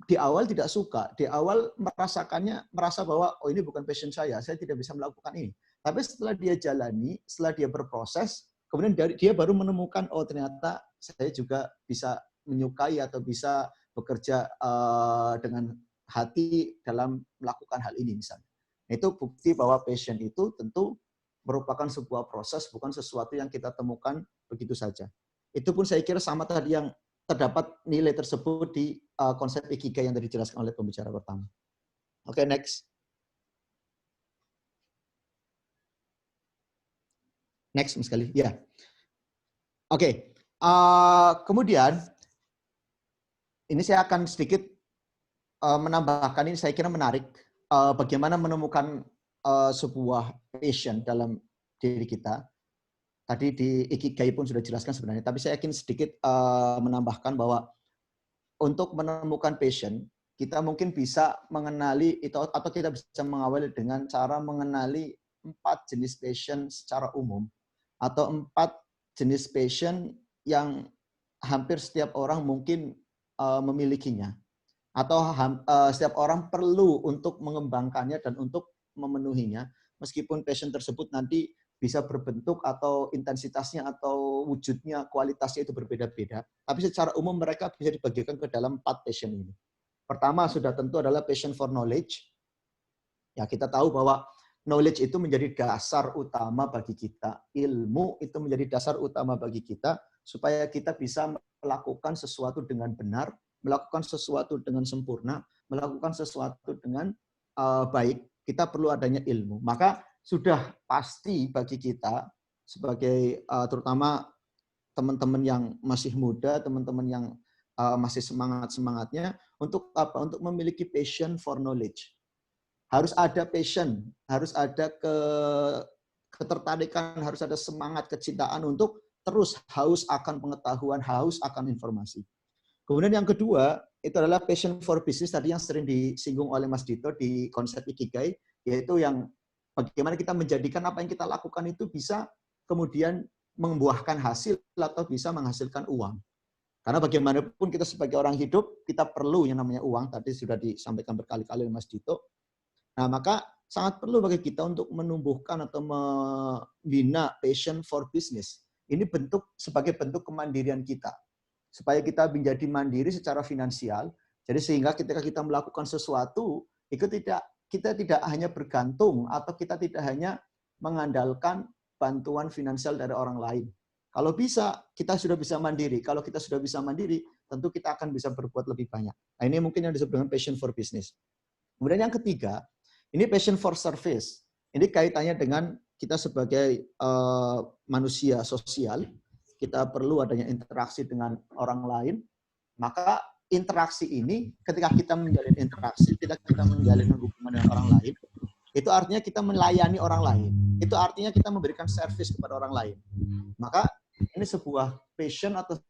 di awal tidak suka, di awal merasa bahwa oh ini bukan passion saya tidak bisa melakukan ini. Tapi setelah dia jalani, setelah dia berproses, kemudian dia baru menemukan oh ternyata saya juga bisa menyukai atau bisa bekerja dengan hati dalam melakukan hal ini misalnya. Itu bukti bahwa passion itu tentu merupakan sebuah proses, bukan sesuatu yang kita temukan begitu saja. Itu pun saya kira sama tadi yang terdapat nilai tersebut di konsep ikigai yang tadi dijelaskan oleh pembicara pertama. Oke, next. Next, Mas Kali. Ya. Oke. Kemudian, ini saya akan sedikit menambahkan, ini saya kira menarik, bagaimana menemukan sebuah passion dalam diri kita. Tadi di ikigai pun sudah dijelaskan sebenarnya, tapi saya ingin sedikit menambahkan bahwa untuk menemukan passion, kita mungkin bisa mengenali itu atau kita bisa mengawali dengan cara mengenali 4 jenis passion secara umum atau 4 jenis passion yang hampir setiap orang mungkin memilikinya atau setiap orang perlu untuk mengembangkannya dan untuk memenuhinya, meskipun passion tersebut nanti bisa berbentuk atau intensitasnya atau wujudnya, kualitasnya itu berbeda-beda. Tapi secara umum mereka bisa dibagikan ke dalam 4 passion ini. Pertama sudah tentu adalah passion for knowledge. Ya, kita tahu bahwa knowledge itu menjadi dasar utama bagi kita. Ilmu itu menjadi dasar utama bagi kita supaya kita bisa melakukan sesuatu dengan benar, melakukan sesuatu dengan sempurna, melakukan sesuatu dengan baik, kita perlu adanya ilmu. Maka sudah pasti bagi kita sebagai terutama teman-teman yang masih muda, teman-teman yang masih semangat-semangatnya untuk apa? Untuk memiliki passion for knowledge. Harus ada passion, harus ada ketertarikan, harus ada semangat, kecintaan untuk terus haus akan pengetahuan, haus akan informasi. Kemudian yang kedua, itu adalah passion for business tadi yang sering disinggung oleh Mas Dito di konsep Ikigai, yaitu yang bagaimana kita menjadikan apa yang kita lakukan itu bisa kemudian membuahkan hasil atau bisa menghasilkan uang. Karena bagaimanapun kita sebagai orang hidup, kita perlu yang namanya uang, tadi sudah disampaikan berkali-kali oleh Mas Dito. Nah, maka sangat perlu bagi kita untuk menumbuhkan atau membina passion for business. Ini sebagai bentuk kemandirian kita. Supaya kita menjadi mandiri secara finansial. Jadi sehingga ketika kita melakukan sesuatu, kita tidak hanya bergantung atau kita tidak hanya mengandalkan bantuan finansial dari orang lain. Kalau bisa, kita sudah bisa mandiri. Kalau kita sudah bisa mandiri, tentu kita akan bisa berbuat lebih banyak. Nah, ini mungkin yang disebut dengan passion for business. Kemudian yang ketiga, ini passion for service. Ini kaitannya dengan kita sebagai manusia sosial, kita perlu adanya interaksi dengan orang lain. Maka interaksi ini, ketika kita menjalin interaksi, ketika kita menjalin hubungan dengan orang lain, itu artinya kita melayani orang lain. Itu artinya kita memberikan service kepada orang lain. Maka ini sebuah passion atau